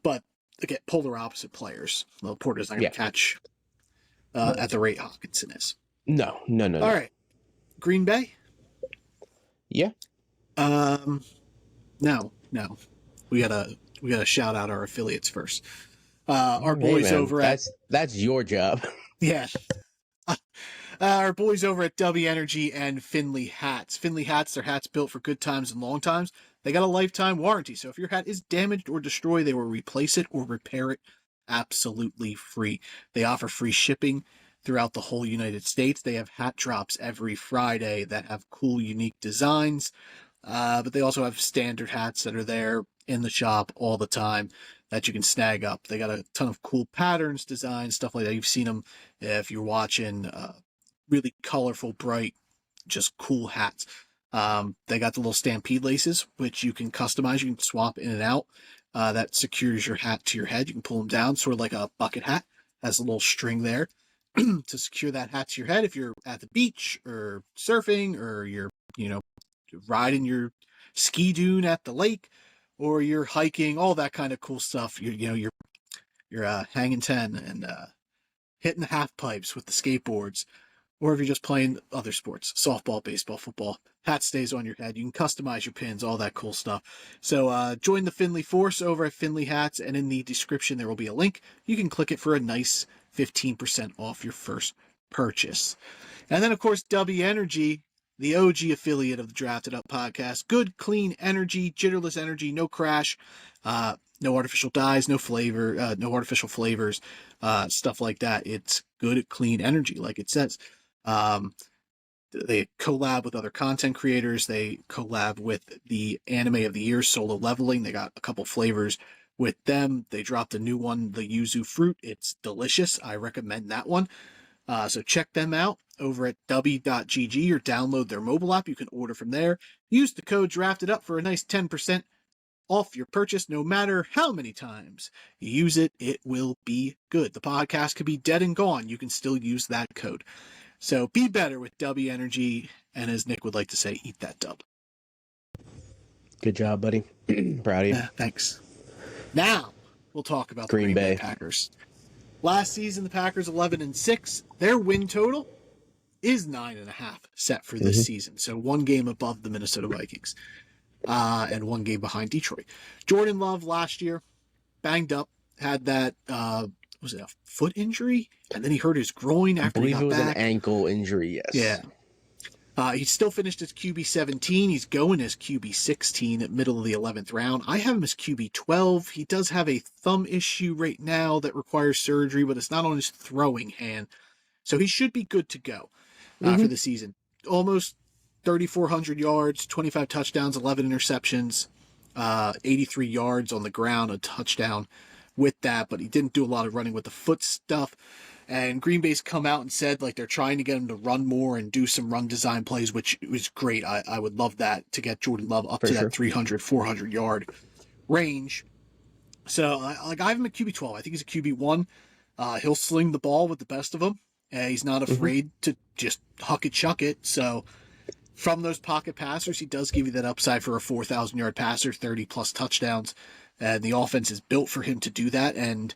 Speaker 1: But again, polar opposite players. Laporta's not going to catch at the rate Hawkinson is.
Speaker 2: No. All
Speaker 1: right, Green Bay.
Speaker 2: Yeah.
Speaker 1: No. We gotta shout out our affiliates first. Our boys over
Speaker 2: that's your job.
Speaker 1: Yeah. Our boys over at W Energy and Finley Hats. Finley Hats, their hats built for good times and long times. They got a lifetime warranty, so if your hat is damaged or destroyed, they will replace it or repair it absolutely free. They offer free shipping throughout the whole United States. They have hat drops every Friday that have cool, unique designs, but they also have standard hats that are there in the shop all the time that you can snag up. They got a ton of cool patterns, designs, stuff like that. You've seen them if you're watching really colorful, bright, just cool hats. They got the little stampede laces, which you can customize. You can swap in and out. That secures your hat to your head. You can pull them down, sort of like a bucket hat. Has a little string there to secure that hat to your head if you're at the beach or surfing or you're, riding your ski dune at the lake or you're hiking, all that kind of cool stuff. You're hanging 10 and hitting the half pipes with the skateboards. Or if you're just playing other sports, softball, baseball, football, hat stays on your head. You can customize your pins, all that cool stuff. So join the Finley Force over at Finley Hats, and in the description there will be a link. You can click it for a nice 15% off your first purchase. And then, of course, W Energy, the OG affiliate of the Drafted Up podcast. Good, clean energy, jitterless energy, no crash, no artificial dyes, no flavor, no artificial flavors, stuff like that. It's good, clean energy, like it says. They collab with other content creators. They collab with the Anime of the Year, Solo Leveling. They got a couple flavors with them. They dropped a new one, the Yuzu Fruit. It's delicious. I recommend that one. So check them out over at w.gg or download their mobile app. You can order from there. Use the code DRAFTEDUP for a nice 10% off your purchase, no matter how many times you use it. It will be good. The podcast could be dead and gone. You can still use that code. So be better with W Energy, and as Nick would like to say, eat that dub.
Speaker 2: Good job, buddy. Proud of you.
Speaker 1: Yeah, thanks. Now we'll talk about the Green Bay Packers. Last season, the Packers 11-6. Their win total is 9.5 set for this season. So one game above the Minnesota Vikings, and one game behind Detroit. Jordan Love last year banged up, had that was it a foot injury, and then he hurt his groin after he got back. I believe it was
Speaker 2: an ankle injury. Yes.
Speaker 1: Yeah. He still finished as QB 17. He's going as QB 16 at middle of the 11th round. I have him as QB 12. He does have a thumb issue right now that requires surgery, but it's not on his throwing hand. So he should be good to go for the season. Almost 3,400 yards, 25 touchdowns, 11 interceptions, 83 yards on the ground, a touchdown with that, but he didn't do a lot of running with the foot stuff. And Green Bay's come out and said like they're trying to get him to run more and do some run design plays, which was great. I would love that, to get Jordan Love up to that 300, 400 yard range. So I have him at QB 12. I think he's a QB 1. He'll sling the ball with the best of them. He's not afraid to just huck it, chuck it. So from those pocket passers, he does give you that upside for a 4,000 yard passer, 30 plus touchdowns. And the offense is built for him to do that. And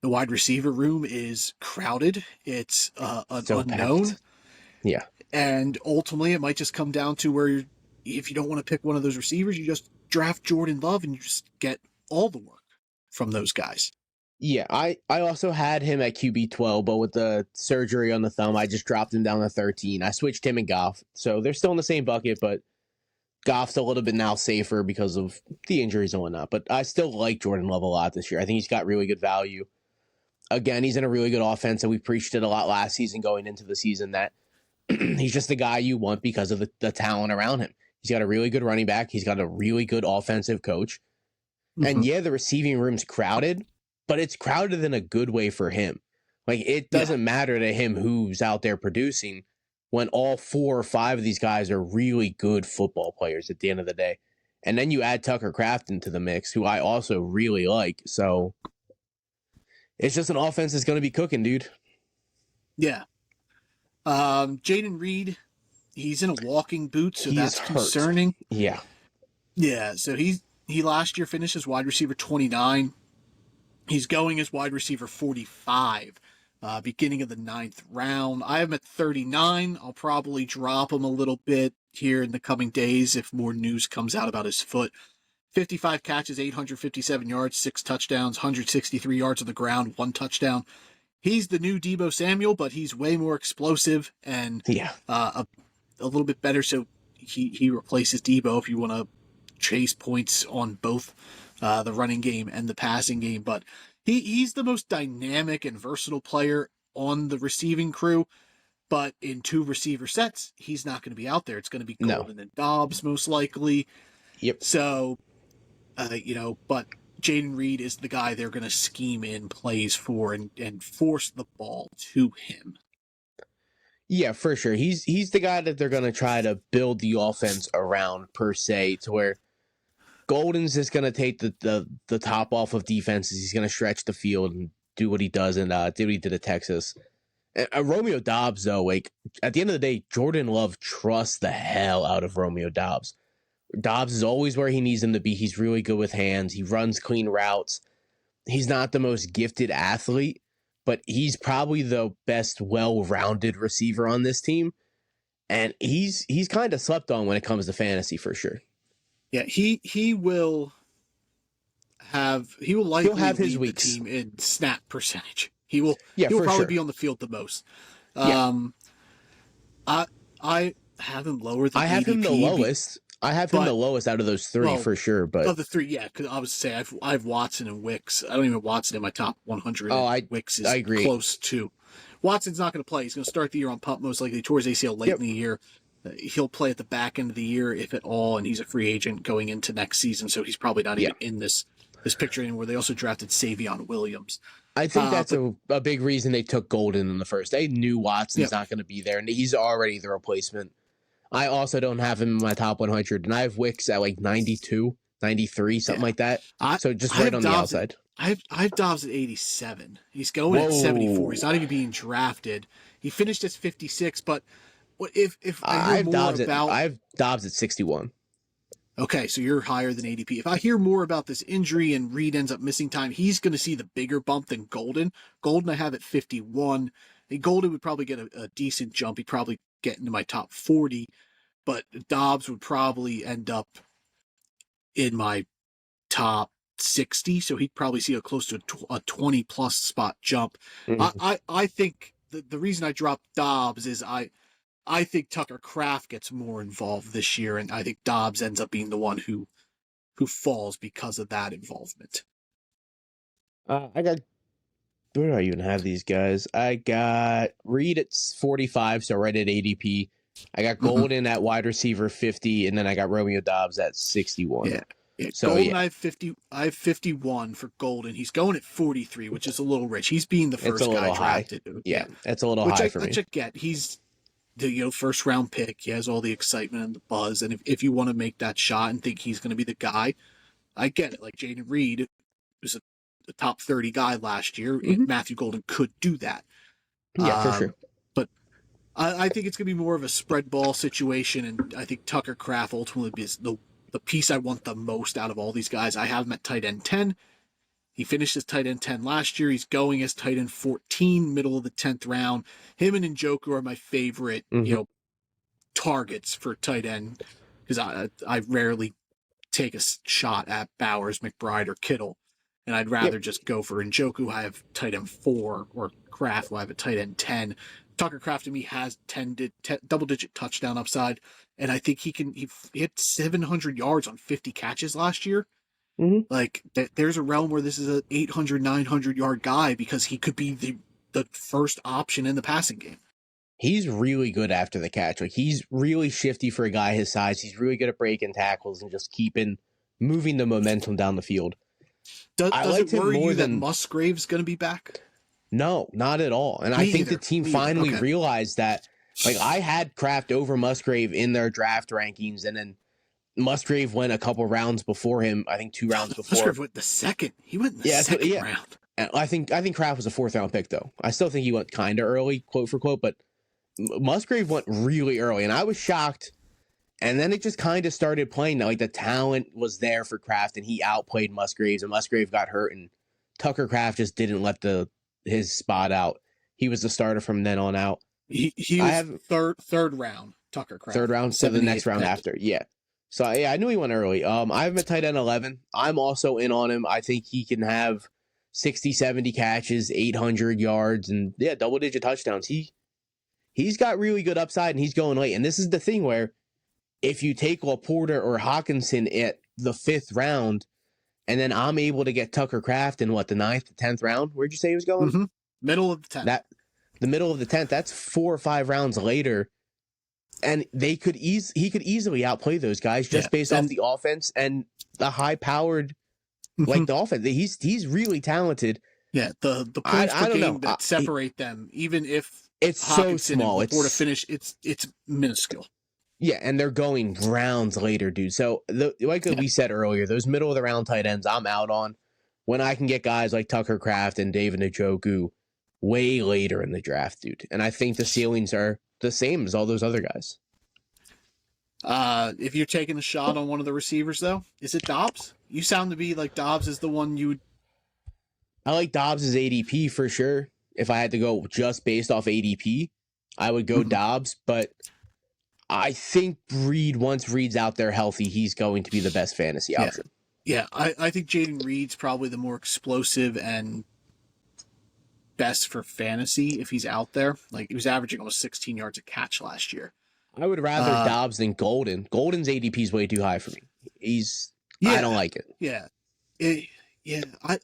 Speaker 1: the wide receiver room is crowded. It's an unknown.
Speaker 2: Packed. Yeah.
Speaker 1: And ultimately, it might just come down to where if you don't want to pick one of those receivers, you just draft Jordan Love and you just get all the work from those guys.
Speaker 2: Yeah, I also had him at QB 12, but with the surgery on the thumb, I just dropped him down to 13. I switched him and Goff. So they're still in the same bucket, but Goff's a little bit now safer because of the injuries and whatnot. But I still like Jordan Love a lot this year. I think he's got really good value. Again, he's in a really good offense, and we preached it a lot last season going into the season that he's just the guy you want because of the talent around him. He's got a really good running back. He's got a really good offensive coach. And yeah, the receiving room's crowded, but it's crowded in a good way for him. Like, it doesn't matter to him who's out there producing when all 4 or 5 of these guys are really good football players at the end of the day. And then you add Tucker Kraft into the mix, who I also really like. So it's just an offense that's going to be cooking, dude.
Speaker 1: Yeah. Jaden Reed, he's in a walking boot, so that's concerning.
Speaker 2: Yeah.
Speaker 1: Yeah, so he last year finished as wide receiver 29. He's going as wide receiver 45, beginning of the 9th round. I have him at 39. I'll probably drop him a little bit here in the coming days if more news comes out about his foot. 55 catches, 857 yards, 6 touchdowns, 163 yards on the ground, 1 touchdown. He's the new Deebo Samuel, but he's way more explosive and a little bit better. So he replaces Deebo if you want to chase points on both the running game and the passing game. But he's the most dynamic and versatile player on the receiving crew. But in 2 receiver sets, he's not going to be out there. It's going to be Golden and Dobbs most likely.
Speaker 2: Yep.
Speaker 1: So, but Jaden Reed is the guy they're going to scheme in plays for and force the ball to him.
Speaker 2: Yeah, for sure. He's the guy that they're going to try to build the offense around, per se, to where Golden's just going to take the top off of defenses. He's going to stretch the field and do what he does and do what he did at Texas. Romeo Dobbs, though, like, at the end of the day, Jordan Love trusts the hell out of Romeo Dobbs. Dobbs is always where he needs him to be. He's really good with hands. He runs clean routes. He's not the most gifted athlete, but he's probably the best well-rounded receiver on this team. And he's kind of slept on when it comes to fantasy, for sure.
Speaker 1: Yeah, he will likely
Speaker 2: have his
Speaker 1: lead
Speaker 2: weeks.
Speaker 1: The team in snap percentage. He will probably be on the field the most. I have him lower than
Speaker 2: I have
Speaker 1: ADP
Speaker 2: him the lowest. I have him the lowest out of those 3 for sure. But
Speaker 1: of the 3, yeah, because I would say I have Watson and Wicks. I don't even have Watson in my top 100.
Speaker 2: Oh,
Speaker 1: Wicks is
Speaker 2: I agree.
Speaker 1: Close to Watson's not going to play. He's going to start the year on pup most likely. Towards ACL late in the year. He'll play at the back end of the year, if at all, and he's a free agent going into next season, so he's probably not even in this picture anymore. They also drafted Savion Williams.
Speaker 2: I think that's a big reason they took Golden in the first. They knew Watson's not going to be there, and he's already the replacement. I also don't have him in my top 100, and I have Wicks at like 92, 93, something like that. So just right on the outside.
Speaker 1: I have Dobbs at 87. He's going at 74. He's not even being drafted. He finished as 56, but if I hear more about...
Speaker 2: I have Dobbs at 61.
Speaker 1: Okay, so you're higher than ADP. If I hear more about this injury and Reed ends up missing time, he's going to see the bigger bump than Golden. Golden I have at 51. And Golden would probably get a decent jump. He'd probably get into my top 40, but Dobbs would probably end up in my top 60, so he'd probably see a close to a 20-plus spot jump. Mm-hmm. I think the reason I dropped Dobbs is I think Tucker Kraft gets more involved this year, and I think Dobbs ends up being the one who falls because of that involvement.
Speaker 2: Where do I even have these guys? I got Reed at 45, so right at ADP. I got Golden at wide receiver 50, and then I got Romeo Dobbs at 61.
Speaker 1: Yeah. So, Golden, I have 51 for Golden. He's going at 43, which is a little rich. He's being the first guy drafted.
Speaker 2: Yeah, that's a little high for me.
Speaker 1: Which I get. He's the first round pick. He has all the excitement and the buzz, and if you want to make that shot and think he's going to be the guy, I get it. Like Jaden Reed was a top 30 guy last year. Matthew Golden could do that.
Speaker 2: Yeah, for sure.
Speaker 1: But I think it's going to be more of a spread ball situation, and I think Tucker Kraft ultimately is the piece I want the most out of all these guys. I have him at tight end 10. He finished as tight end 10 last year. He's going as tight end 14, middle of the 10th round. Him and Njoku are my favorite, targets for tight end, because I rarely take a shot at Bowers, McBride, or Kittle, and I'd rather just go for Njoku. I have tight end 4, or Kraft, who I have a tight end 10. Tucker Kraft to me has double-digit touchdown upside, and I think he hit 700 yards on 50 catches last year. Like, there's a realm where this is an 800, 900-yard guy, because he could be the first option in the passing game.
Speaker 2: He's really good after the catch. Like, he's really shifty for a guy his size. He's really good at breaking tackles and just moving the momentum down the field.
Speaker 1: Does it worry you that Musgrave's going to be back?
Speaker 2: No, not at all. And I think the team finally realized that. Like, I had Kraft over Musgrave in their draft rankings, and then Musgrave went a couple rounds before him. I think 2 rounds before.
Speaker 1: Musgrave went the second. He went in the second round.
Speaker 2: And I think Kraft was a 4th round pick, though. I still think he went kind of early, quote for quote, but Musgrave went really early, and I was shocked. And then it just kind of started playing. Like, the talent was there for Kraft, and he outplayed Musgraves, and Musgrave got hurt, and Tucker Kraft just didn't let his spot out. He was the starter from then on out.
Speaker 1: He was third round, Tucker Kraft.
Speaker 2: 3rd round, so the next round after. Yeah. So, I knew he went early. I have him at tight end 11. I'm also in on him. I think he can have 60, 70 catches, 800 yards, and, double-digit touchdowns. He's got really good upside, and he's going late. And this is the thing where if you take Laporta or Hawkinson at the 5th round, and then I'm able to get Tucker Kraft in, the 9th to 10th round? Where'd you say he was going?
Speaker 1: Middle of the 10th.
Speaker 2: The middle of the 10th, that's 4 or 5 rounds later. And he could easily outplay those guys just based off the offense and the high-powered, the offense. He's really talented.
Speaker 1: Yeah, the points per game that separate them, even if
Speaker 2: it's
Speaker 1: Hawkinson
Speaker 2: so small.
Speaker 1: And Laporta finish, it's minuscule.
Speaker 2: Yeah, and they're going rounds later, dude. So, we said earlier, those middle-of-the-round tight ends I'm out on when I can get guys like Tucker Kraft and David Njoku way later in the draft, dude. And I think the ceilings are the same as all those other guys.
Speaker 1: If you're taking a shot on one of the receivers, though, is it Dobbs? You sound to be like Dobbs is the one you would...
Speaker 2: I like Dobbs' ADP for sure. If I had to go just based off ADP, I would go Dobbs, but I think once Reed's out there healthy, he's going to be the best fantasy option.
Speaker 1: Yeah, I think Jaden Reed's probably the more explosive and best for fantasy if he's out there. Like, he was averaging almost 16 yards a catch last year.
Speaker 2: I would rather Dobbs than Golden. Golden's ADP is way too high for me. I don't like it.
Speaker 1: Yeah.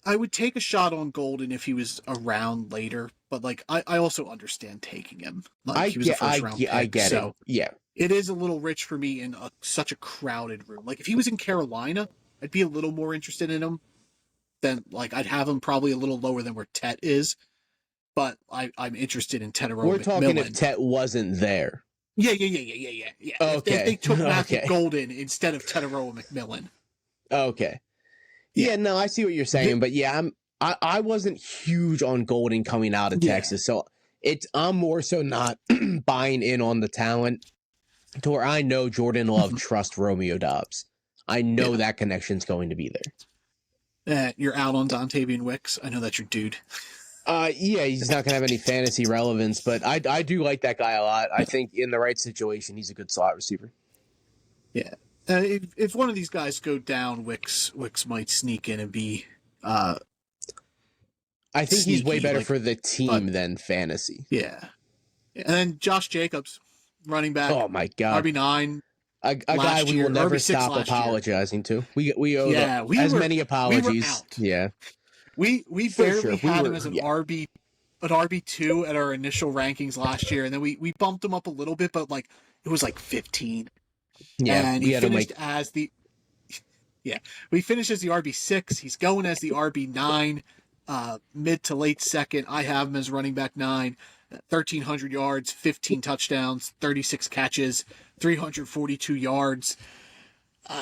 Speaker 1: I would take a shot on Golden if he was around later, but like I also understand taking him. Like he was a first round pick,
Speaker 2: I get
Speaker 1: so
Speaker 2: it. Yeah.
Speaker 1: it is a little rich for me in such a crowded room. Like if he was in Carolina, I'd be a little more interested in him. Then like I'd have him probably a little lower than where Tet is, but I'm interested in Tetairoa
Speaker 2: We're talking if
Speaker 1: McMillan.
Speaker 2: Tet wasn't there.
Speaker 1: Yeah.
Speaker 2: Okay.
Speaker 1: If they took Matthew
Speaker 2: Okay.
Speaker 1: Golden instead of Tetairoa McMillan.
Speaker 2: Okay.
Speaker 1: Yeah.
Speaker 2: Yeah, no, I see what you're saying, but yeah, I wasn't huge on Golden coming out of Texas, so I'm more so not buying in on the talent to where I know Jordan Love trusts Romeo Dobbs. I know that connection's going to be there.
Speaker 1: You're out on Dontavian Wicks. I know that's your dude.
Speaker 2: Yeah, he's not gonna have any fantasy relevance, but I do like that guy a lot. I think in the right situation, he's a good slot receiver.
Speaker 1: Yeah. If one of these guys go down, Wicks might sneak in and be.
Speaker 2: I think he's way better for the team than fantasy.
Speaker 1: Yeah. And then Josh Jacobs, running back.
Speaker 2: Oh my god,
Speaker 1: RB9.
Speaker 2: A guy we will never stop apologizing to. We owe many apologies.
Speaker 1: We barely had him as an RB2 at our initial rankings last year, and then we bumped him up a little bit, but like it was like 15.
Speaker 2: Yeah,
Speaker 1: and he finished as the we finished as the RB6. He's going as the RB9, mid to late second. I have him as running back 9, 1,300 yards, 15 touchdowns, 36 catches, 342 yards.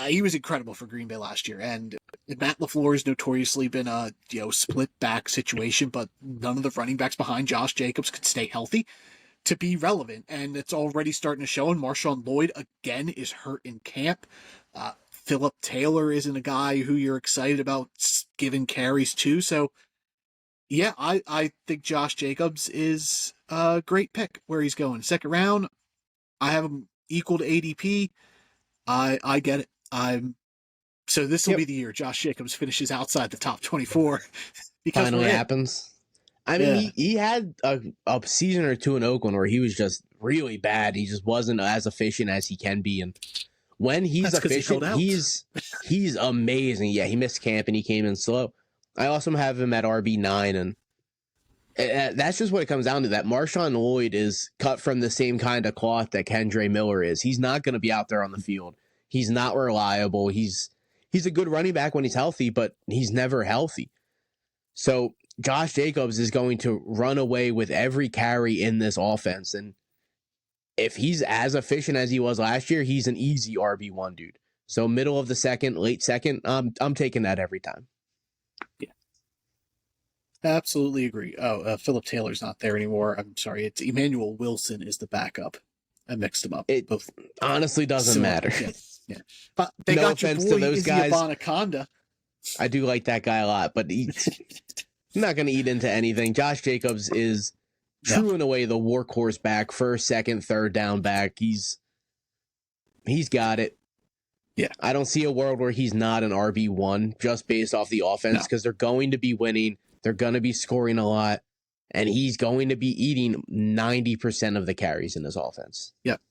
Speaker 1: He was incredible for Green Bay last year, and Matt LaFleur has notoriously been a split back situation, but none of the running backs behind Josh Jacobs could stay healthy to be relevant, and it's already starting to show. And Marshawn Lloyd again is hurt in camp. Philip Taylor isn't a guy who you're excited about giving carries to. So yeah, I think Josh Jacobs is a great pick where he's going. Second round, I have him equal to ADP. I get it. So this will be the year Josh Jacobs finishes outside the top 24. Because
Speaker 2: finally happens. I mean, he had a season or two in Oakland where he was just really bad. He just wasn't as efficient as he can be. And when he's efficient, he's amazing. Yeah, he missed camp and he came in slow. I also have him at RB9, and that's just what it comes down to. That Marshawn Lloyd is cut from the same kind of cloth that Kendre Miller is. He's not going to be out there on the field. He's not reliable. He's a good running back when he's healthy, but he's never healthy. So Josh Jacobs is going to run away with every carry in this offense. And if he's as efficient as he was last year, he's an easy RB1 dude. So middle of the second, late second, I'm taking that every time.
Speaker 1: Yeah. Absolutely agree. Philip Taylor's not there anymore. I'm sorry. It's Emmanuel Wilson is the backup. I mixed them up.
Speaker 2: It both honestly doesn't matter.
Speaker 1: Yeah. But they
Speaker 2: no
Speaker 1: got
Speaker 2: offense
Speaker 1: your boy,
Speaker 2: to those guys.
Speaker 1: Anaconda.
Speaker 2: I do like that guy a lot, but he's not going to eat into anything. Josh Jacobs is true in a way the workhorse back, first, second, third down back. He's got it.
Speaker 1: Yeah.
Speaker 2: I don't see a world where he's not an RB1 just based off the offense because they're going to be winning. They're going to be scoring a lot, and he's going to be eating 90% of the carries in this offense.
Speaker 1: Yep.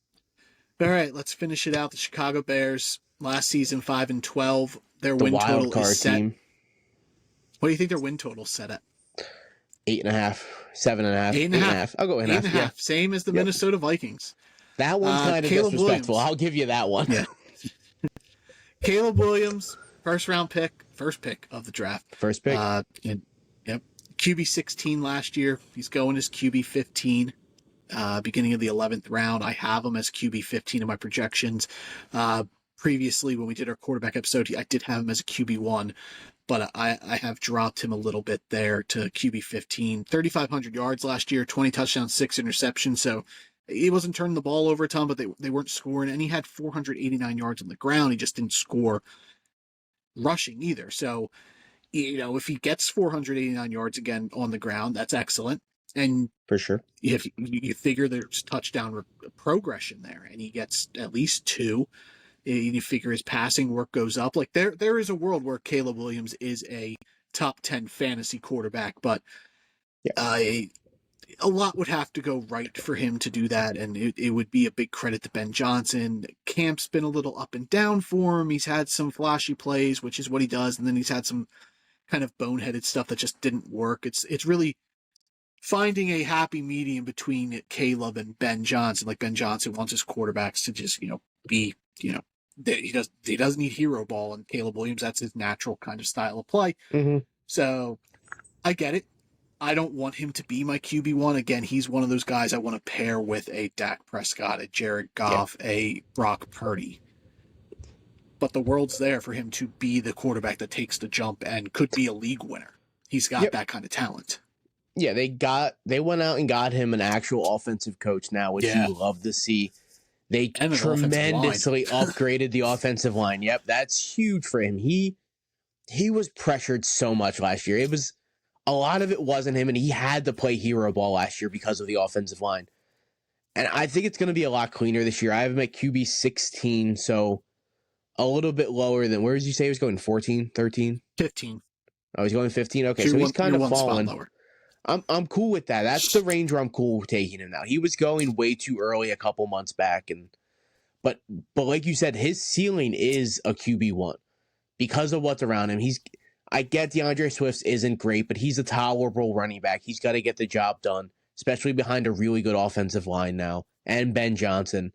Speaker 1: All right, let's finish it out. The Chicago Bears last season 5-12. Their win total is set. Team. What do you think their win total set at?
Speaker 2: 8.5, 7.5, 8.5. I'll go 8.5.
Speaker 1: Yeah. Same as the Minnesota Vikings.
Speaker 2: That one's kind of disrespectful. I'll give you that one.
Speaker 1: Yeah. Caleb Williams, first pick of the draft.
Speaker 2: First pick.
Speaker 1: QB 16 last year. He's going as QB 15. Beginning of the 11th round. I have him as QB 15 in my projections. Previously, when we did our quarterback episode, I did have him as a QB 1, but I have dropped him a little bit there to QB 15. 3,500 yards last year, 20 touchdowns, 6 interceptions. So he wasn't turning the ball over a ton, but they weren't scoring. And he had 489 yards on the ground. He just didn't score rushing either. So, if he gets 489 yards again on the ground, that's excellent. And
Speaker 2: for sure,
Speaker 1: if you figure there's touchdown progression there, and he gets at least 2, and you figure his passing work goes up. Like there is a world where Caleb Williams is a top 10 fantasy quarterback, but a lot would have to go right for him to do that, and it would be a big credit to Ben Johnson. Camp's been a little up and down for him. He's had some flashy plays, which is what he does, and then he's had some kind of boneheaded stuff that just didn't work. It's really finding a happy medium between Caleb and Ben Johnson. Like Ben Johnson wants his quarterbacks to just, be, he doesn't need hero ball, and Caleb Williams, that's his natural kind of style of play.
Speaker 2: Mm-hmm.
Speaker 1: So I get it. I don't want him to be my QB1. Again, he's one of those guys I want to pair with a Dak Prescott, a Jared Goff, a Brock Purdy. But the world's there for him to be the quarterback that takes the jump and could be a league winner. He's got that kind of talent.
Speaker 2: Yeah, they went out and got him an actual offensive coach now, which you love to see. They tremendously upgraded the offensive line. Yep, that's huge for him. He was pressured so much last year. A lot of it wasn't him, and he had to play hero ball last year because of the offensive line. And I think it's going to be a lot cleaner this year. I have him at QB 16, so a little bit lower than, where did you say he was going, 14, 13?
Speaker 1: 15.
Speaker 2: Oh, he's going 15? Okay, so he's kind of falling.
Speaker 1: Lower.
Speaker 2: I'm cool with that. That's the range where I'm cool taking him now. He was going way too early a couple months back, but like you said, his ceiling is a QB1 because of what's around him. I get DeAndre Swift isn't great, but he's a tolerable running back. He's got to get the job done, especially behind a really good offensive line now, and Ben Johnson.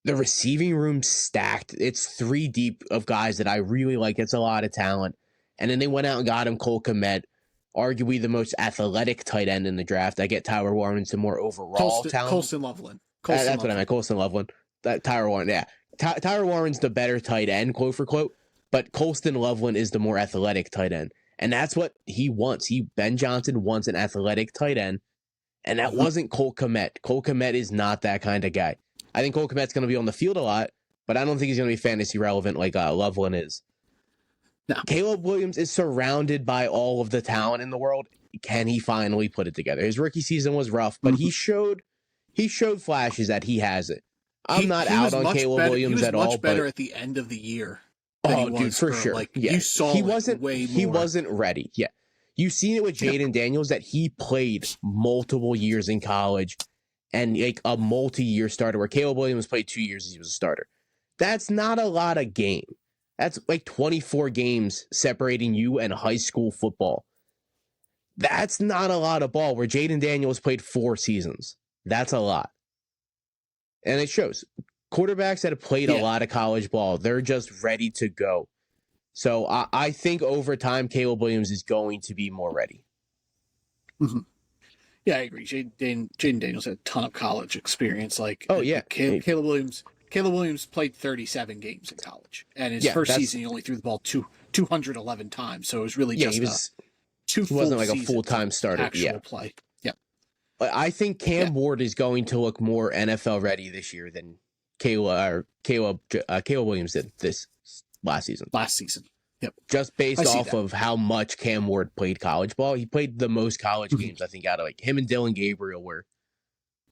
Speaker 2: The receiving room's stacked. It's 3 deep of guys that I really like. It's a lot of talent. And then they went out and got him Cole Kmet, arguably the most athletic tight end in the draft. I get Tyler Warren some more overall talent.
Speaker 1: Colston Loveland.
Speaker 2: That's what I meant, Colston Loveland. Tyler Warren, yeah. Tyler Warren's the better tight end, quote for quote. But Colston Loveland is the more athletic tight end. And that's what he wants. Ben Johnson wants an athletic tight end. And that wasn't Cole Kmet. Cole Kmet is not that kind of guy. I think Cole Kmet's going to be on the field a lot, but I don't think he's going to be fantasy relevant like Loveland is.
Speaker 1: No.
Speaker 2: Caleb Williams is surrounded by all of the talent in the world. Can he finally put it together? His rookie season was rough, but he showed flashes that he has it. I'm not out on Caleb Williams at all.
Speaker 1: He was much better at the end of the year.
Speaker 2: Oh, dude, for sure.
Speaker 1: You saw he wasn't way more.
Speaker 2: He wasn't ready. Yeah. You've seen it with Jaden Daniels that he played multiple years in college and like a multi-year starter, where Caleb Williams played 2 years as he was a starter. That's not a lot of game. That's like 24 games separating you and high school football. That's not a lot of ball, where Jaden Daniels played 4 seasons. That's a lot. And it shows. Quarterbacks that have played a lot of college ball, they're just ready to go. So I think over time, Caleb Williams is going to be more ready.
Speaker 1: Mm-hmm. Yeah, I agree. Jaden Daniels had a ton of college experience. Caleb Williams played 37 games in college, and his first season he only threw the ball 211 times. So it was really just he wasn't like a
Speaker 2: full-time starter.
Speaker 1: Actual play. Yeah,
Speaker 2: but I think Cam Ward is going to look more NFL ready this year than Caleb Williams did this last season. Yep. Just based off of how much Cam Ward played college ball. He played the most college games, I think, out of like him and Dylan Gabriel were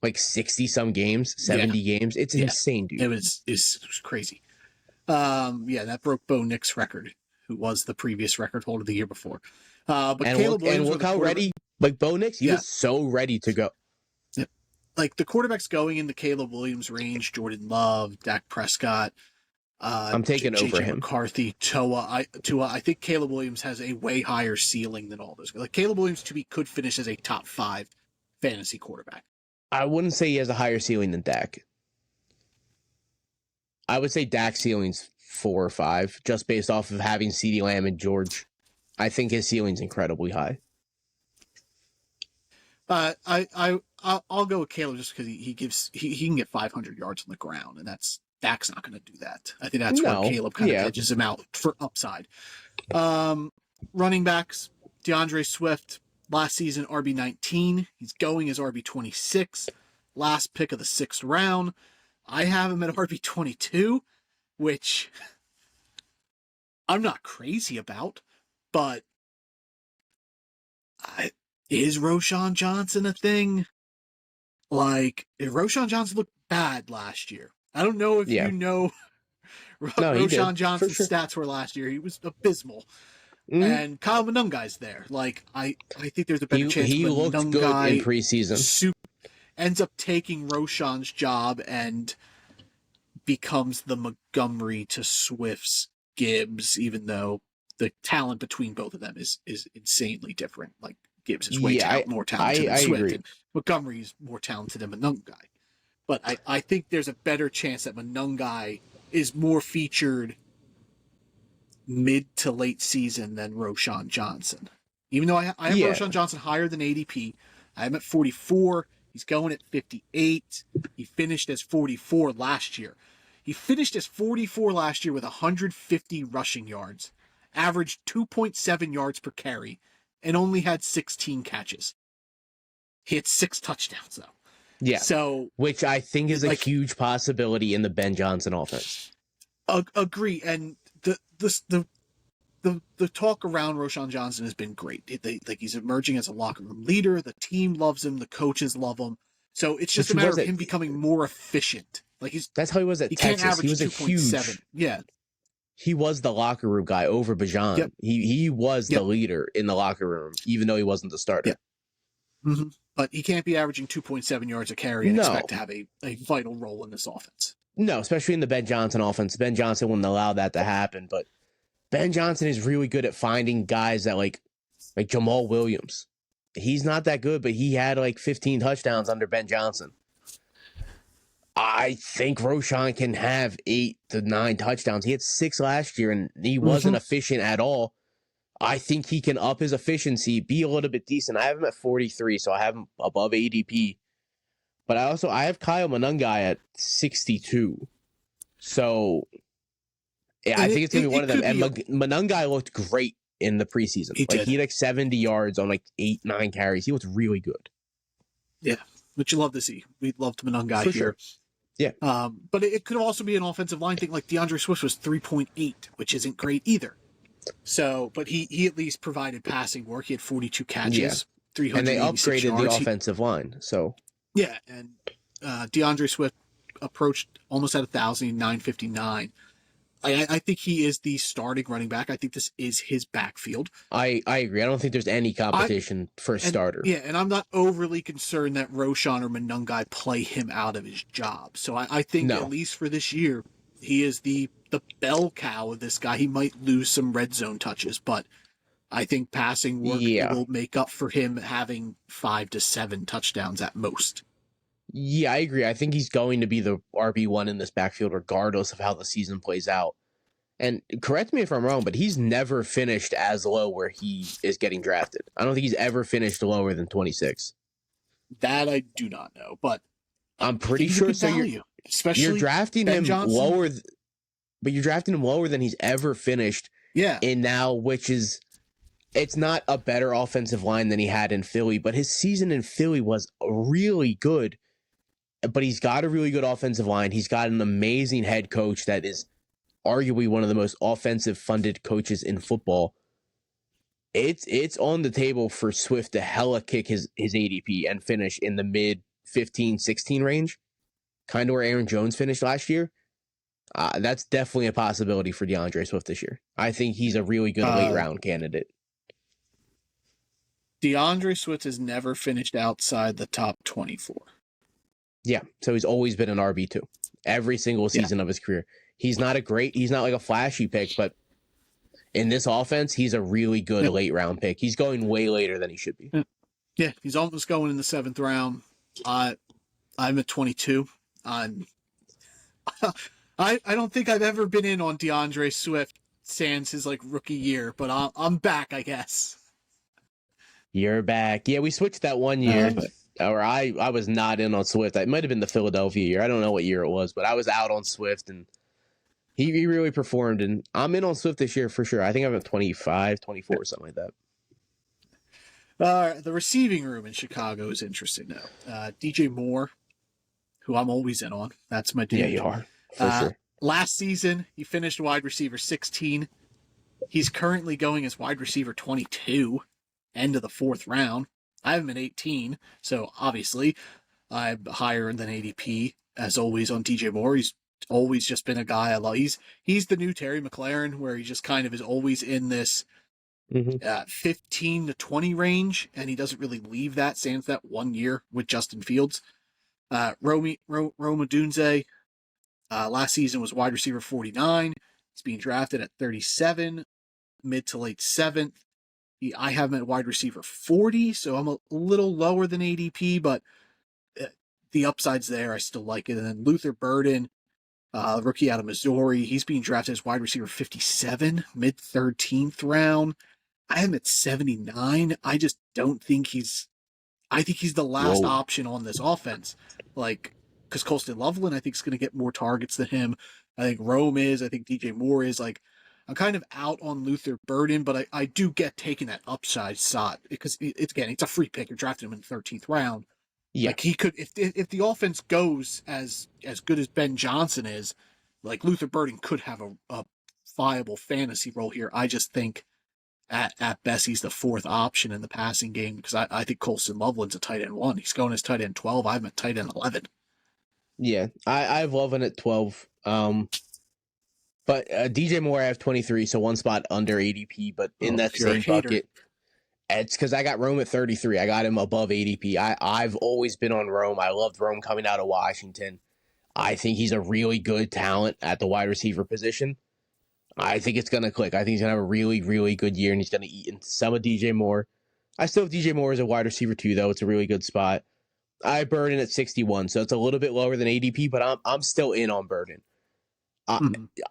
Speaker 2: like 60 some games, 70 games. It's insane, dude.
Speaker 1: It was crazy. That broke Bo Nix's record, who was the previous record holder the year before. But Caleb Williams,
Speaker 2: look how ready, like Bo Nix, he was so ready to go.
Speaker 1: Like the quarterbacks going in the Caleb Williams range, Jordan Love, Dak Prescott.
Speaker 2: I'm taking over him.
Speaker 1: McCarthy, Tua. I think Caleb Williams has a way higher ceiling than all those. Like Caleb Williams could finish as a top 5 fantasy quarterback.
Speaker 2: I wouldn't say he has a higher ceiling than Dak. I would say Dak's ceiling's 4 or 5, just based off of having CeeDee Lamb and George. I think his ceiling's incredibly high.
Speaker 1: I'll go with Caleb just because he can get 500 yards on the ground, and Dak's not going to do that. I think that's where Caleb kind of edges him out for upside. Running backs, DeAndre Swift, last season RB19. He's going as RB26, last pick of the 6th round. I have him at RB22, which I'm not crazy about, but is Roschon Johnson a thing? Like, Roschon Johnson looked bad last year. I don't know if you know Roschon Johnson's stats were last year. He was abysmal. Mm-hmm. And Kyle Monungai's there. Like, I think there's a better chance
Speaker 2: he looked good in preseason.
Speaker 1: Ends up taking Roschon's job and becomes the Montgomery to Swift's Gibbs, even though the talent between both of them is insanely different. Like, Gibbs is way more talented than
Speaker 2: I
Speaker 1: Swift,
Speaker 2: agree.
Speaker 1: and Montgomery's more talented than Monungai. But I think there's a better chance that Monungai is more featured mid to late season than Roschon Johnson. Even though I have Roschon Johnson higher than ADP, I am at 44. He's going at 58. He finished as 44 last year. He finished as 44 last year with 150 rushing yards, averaged 2.7 yards per carry, and only had 16 catches. He had 6 touchdowns, though.
Speaker 2: Yeah.
Speaker 1: So,
Speaker 2: which I think is a huge possibility in the Ben Johnson offense.
Speaker 1: Agree. And the talk around Roschon Johnson has been great. He's emerging as a locker room leader. The team loves him. The coaches love him. So it's just a matter of him becoming more efficient. That's
Speaker 2: how he was at Texas. He was
Speaker 1: 2.7. Yeah.
Speaker 2: He was the locker room guy over Bijan. Yep. He was the leader in the locker room, even though he wasn't the starter.
Speaker 1: Yeah. Mm-hmm. But he can't be averaging 2.7 yards a carry and expect to have a vital role in this offense.
Speaker 2: No, especially in the Ben Johnson offense. Ben Johnson wouldn't allow that to happen, but Ben Johnson is really good at finding guys that like Jamal Williams. He's not that good, but he had 15 touchdowns under Ben Johnson. I think Roschon can have 8 to 9 touchdowns. He had 6 last year, and he wasn't efficient at all. I think he can up his efficiency, be a little bit decent. I have him at 43, so I have him above ADP. But I have Kyle Monungai at 62. So yeah, I think it's going to be one of them. And Monungai looked great in the preseason. He had 70 yards on 8, 9 carries. He looked really good.
Speaker 1: Yeah, which you love to see. We loved Monungai here.
Speaker 2: Sure. Yeah.
Speaker 1: But it could also be an offensive line thing. Like DeAndre Swift was 3.8, which isn't great either. So, but he at least provided passing work. He had 42 catches, 386
Speaker 2: and they upgraded
Speaker 1: yards.
Speaker 2: The offensive line. So
Speaker 1: yeah, and DeAndre Swift approached almost at 1,000, 959. I think he is the starting running back. I think this is his backfield.
Speaker 2: I agree. I don't think there's any competition for a starter.
Speaker 1: Yeah, and I'm not overly concerned that Roschon or Monungai play him out of his job. So I think at least for this year, he is the bell cow of this guy. He might lose some red zone touches, but I think passing work will make up for him having 5 to 7 touchdowns at most.
Speaker 2: Yeah, I agree. I think he's going to be the RB1 in this backfield regardless of how the season plays out. And correct me if I'm wrong, but he's never finished as low where he is getting drafted. I don't think he's ever finished lower than 26.
Speaker 1: That I do not know, but
Speaker 2: I'm pretty sure. So you're drafting him lower, but you're drafting him lower than he's ever finished.
Speaker 1: Yeah.
Speaker 2: And now, it's not a better offensive line than he had in Philly, but his season in Philly was really good. But he's got a really good offensive line. He's got an amazing head coach that is arguably one of the most offensive funded coaches in football. It's on the table for Swift to hella kick his ADP and finish in the mid 15, 16 range, kind of where Aaron Jones finished last year. That's definitely a possibility for DeAndre Swift this year. I think he's a really good late round candidate.
Speaker 1: DeAndre Swift has never finished outside the top 24.
Speaker 2: Yeah, so he's always been an RB2 every single season of his career. He's not like a flashy pick, but in this offense, he's a really good late round pick. He's going way later than he should be.
Speaker 1: Yeah, he's almost going in the 7th round. I'm at 22. I don't think I've ever been in on DeAndre Swift sans his rookie year, but I'm back, I guess.
Speaker 2: You're back. Yeah, we switched that one year. Or I was not in on Swift. It might have been the Philadelphia year. I don't know what year it was, but I was out on Swift, and he really performed. And I'm in on Swift this year for sure. I think I'm at 25, 24, something like that.
Speaker 1: The receiving room in Chicago is interesting now. DJ Moore, who I'm always in on. That's my dude.
Speaker 2: Yeah, you are, for sure.
Speaker 1: Last season, he finished wide receiver 16. He's currently going as wide receiver 22, end of the 4th round. I have him at 18, so obviously I'm higher than ADP, as always, on DJ Moore. He's always just been a guy I love. He's the new Terry McLaurin, where he just kind of is always in this 15 to 20 range, and he doesn't really leave that, sans that 1 year with Justin Fields. Rome Odunze, last season was wide receiver 49. He's being drafted at 37, mid to late 7th. I have him at wide receiver 40, so I'm a little lower than ADP, but the upside's there. I still like it. And then Luther Burden, rookie out of Missouri, he's being drafted as wide receiver 57, mid 13th round. I have him at 79. I just don't think I think he's the last option on this offense. Like, because Colston Loveland, I think, is going to get more targets than him. I think Rome is. I think DJ Moore is. Like, I'm kind of out on Luther Burden, but I do get taking that upside shot because it's a free pick. You're drafting him in the 13th round.
Speaker 2: Yeah.
Speaker 1: Like, he could, if the offense goes as good as Ben Johnson is, like, Luther Burden could have a viable fantasy role here. I just think at best he's the fourth option in the passing game because I think Colston Loveland's a tight end 1. He's going as tight end 12. I'm at tight end 11.
Speaker 2: Yeah, I have Loveland at 12. But DJ Moore I have 23, so one spot under ADP. But in that same bucket, it's because I got Rome at 33. I got him above ADP. I've always been on Rome. I loved Rome coming out of Washington. I think he's a really good talent at the wide receiver position. I think it's going to click. I think he's going to have a really, really good year, and he's going to eat into some of DJ Moore. I still have DJ Moore as a wide receiver, too, though. It's a really good spot. I have Burden at 61, so it's a little bit lower than ADP, but I'm still in on Burden.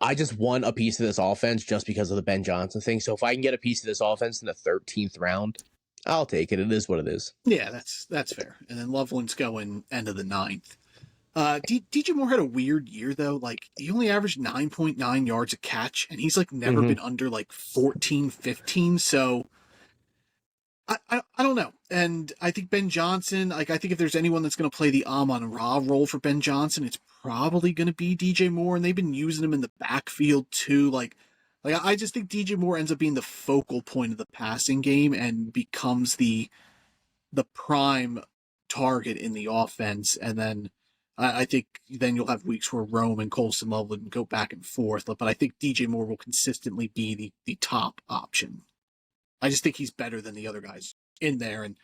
Speaker 2: I just want a piece of this offense just because of the Ben Johnson thing. So if I can get a piece of this offense in the 13th round, I'll take it. It is what it is.
Speaker 1: Yeah, that's fair. And then Loveland's going end of the 9th. DJ Moore had a weird year, though. Like, he only averaged 9.9 yards a catch, and he's, like, never been under, like, 14, 15. So, I don't know. And I think Ben Johnson, like, I think if there's anyone that's going to play the Amon-Ra role for Ben Johnson, it's probably going to be DJ Moore, and they've been using him in the backfield, too. Like I just think DJ Moore ends up being the focal point of the passing game and becomes the prime target in the offense, and then I think then you'll have weeks where Rome and Colston Loveland go back and forth, but I think DJ Moore will consistently be the top option. I just think he's better than the other guys in there, and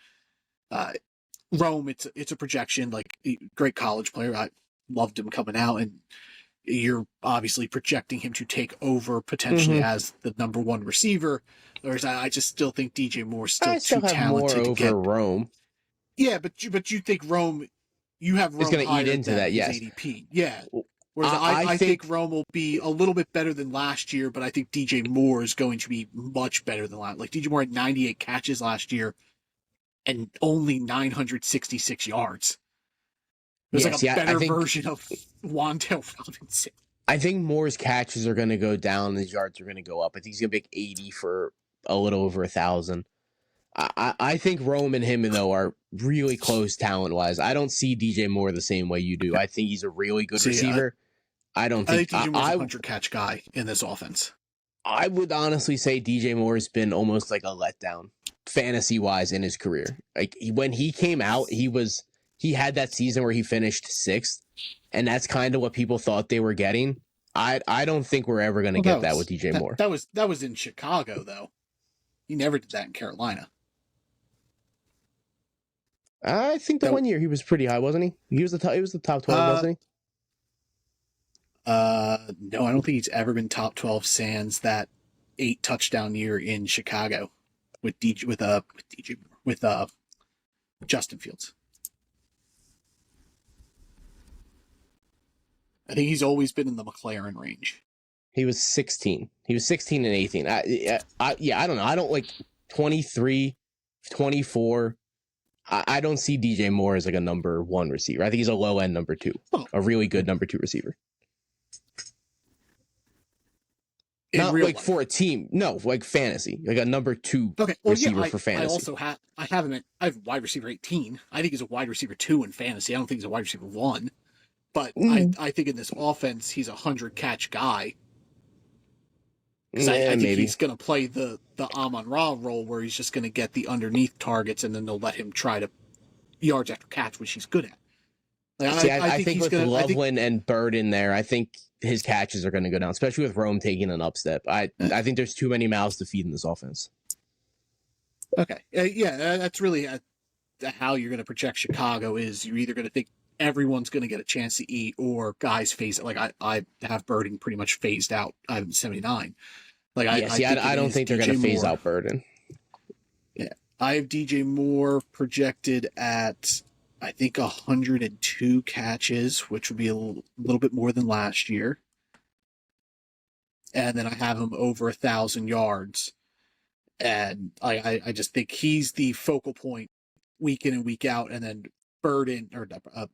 Speaker 1: Rome, it's a projection, like, great college player. I loved him coming out, and you're obviously projecting him to take over potentially as the number 1 receiver. Whereas I just still think DJ Moore's still too talented to get
Speaker 2: Rome.
Speaker 1: Yeah, but you think Rome, you have Rome
Speaker 2: is going to eat into that, yes.
Speaker 1: ADP. Yeah. Whereas I think Rome will be a little bit better than last year, but I think DJ Moore is going to be much better than last. Like, DJ Moore had 98 catches last year and only 966 yards. It was a better version of Wan'Dale Robinson.
Speaker 2: I think Moore's catches are going to go down and his yards are going to go up. I think he's going to make 80 for a little over 1,000. I think Rome and him, though, are really close talent-wise. I don't see DJ Moore the same way you do. I think he's a really good receiver. I think
Speaker 1: DJ Moore's a 100-catch guy in this offense.
Speaker 2: I would honestly say DJ Moore's been almost like a letdown, fantasy-wise, in his career. Like, when he came out, he had that season where he finished 6th, and that's kind of what people thought they were getting. I don't think we're ever going to get that with DJ Moore.
Speaker 1: That was in Chicago, though. He never did that in Carolina.
Speaker 2: I think the 1 year he was pretty high, wasn't he? He was the top 12, wasn't he?
Speaker 1: No, I don't think he's ever been top 12 sans that 8 touchdown year in Chicago with Justin Fields. I think he's always been in the McLaren range.
Speaker 2: He was 16. He was 16 and 18. I don't know. I don't like 23, 24. I don't see DJ Moore as like a number 1 receiver. I think he's a low end number 2, a really good number 2 receiver. Not like life. For a team. No, like fantasy. Like a number 2 receiver for fantasy.
Speaker 1: I have wide receiver 18. I think he's a wide receiver 2 in fantasy. I don't think he's a wide receiver 1. But I think in this offense, he's a 100-catch guy. Because I think he's going to play the Amon-Ra role where he's just going to get the underneath targets and then they'll let him try to yards after catch, which he's good at. Like,
Speaker 2: I think with Loveland and Bird in there, I think his catches are going to go down, especially with Rome taking an upstep. I think there's too many mouths to feed in this offense.
Speaker 1: Okay. That's really how you're going to project Chicago is you're either going to think everyone's going to get a chance to eat or guys phase it. Like I have Burden pretty much phased out. I have 79. Like I don't
Speaker 2: think they're going to phase out Burden.
Speaker 1: I have DJ Moore projected at, I think, 102 catches, which would be a little bit more than last year. And then I have him over 1,000 yards. And I just think he's the focal point week in and week out. And then Burden or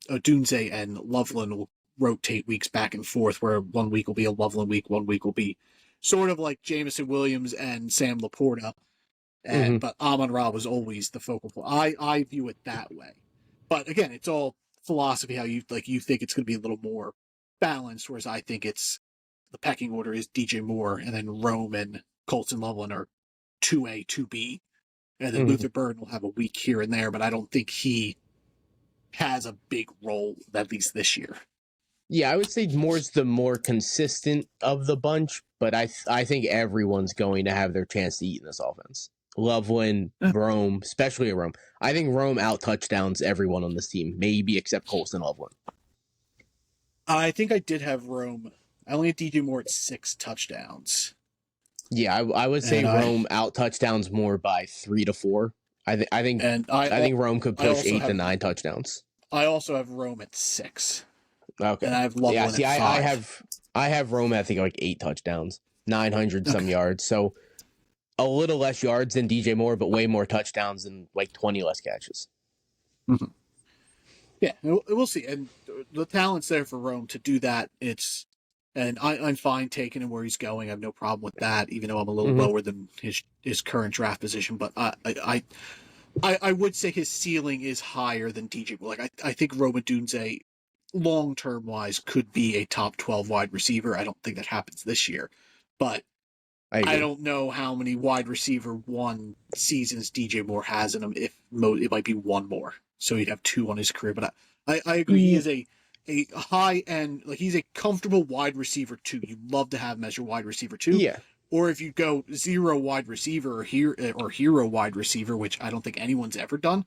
Speaker 1: Odunze and Loveland will rotate weeks back and forth, where 1 week will be a Loveland week, 1 week will be sort of like Jamison Williams and Sam Laporta. And but Amon-Ra was always the focal point. I view it that way. But again, it's all philosophy, how you think it's going to be a little more balanced, whereas I think it's the pecking order is DJ Moore, and then Rome and Colton Loveland are 2A, 2B. And then Luther Burden will have a week here and there, but I don't think he has a big role, at least this year.
Speaker 2: Yeah, I would say Moore's the more consistent of the bunch, but I think everyone's going to have their chance to eat in this offense. Loveland, Rome, especially Rome. I think Rome out touchdowns everyone on this team, maybe except Colston Loveland.
Speaker 1: I think I did have Rome. I only had DJ Moore at 6 touchdowns.
Speaker 2: Yeah, I would say Rome out touchdowns more by 3 to 4. I think Rome could push 8 to 9 touchdowns.
Speaker 1: I also have Rome at 6.
Speaker 2: Okay.
Speaker 1: And I have Loveland at 5.
Speaker 2: I have Rome at, I think, like 8 touchdowns, 900 some yards. So a little less yards than DJ Moore, but way more touchdowns and like 20 less catches.
Speaker 1: Mm-hmm. Yeah, we'll see. And the talent's there for Rome to do that. I'm fine taking him where he's going. I have no problem with that, even though I'm a little lower than his current draft position. But I would say his ceiling is higher than DJ. Like I think Rome Odunze, long-term wise, could be a top 12 wide receiver. I don't think that happens this year, but I don't know how many wide receiver 1 seasons DJ Moore has in him. It might be 1 more, so he'd have 2 on his career. But I agree, he is a high end, like he's a comfortable wide receiver 2. You'd love to have him as your wide receiver 2.
Speaker 2: Yeah.
Speaker 1: Or if you go 0 wide receiver or hero wide receiver, which I don't think anyone's ever done,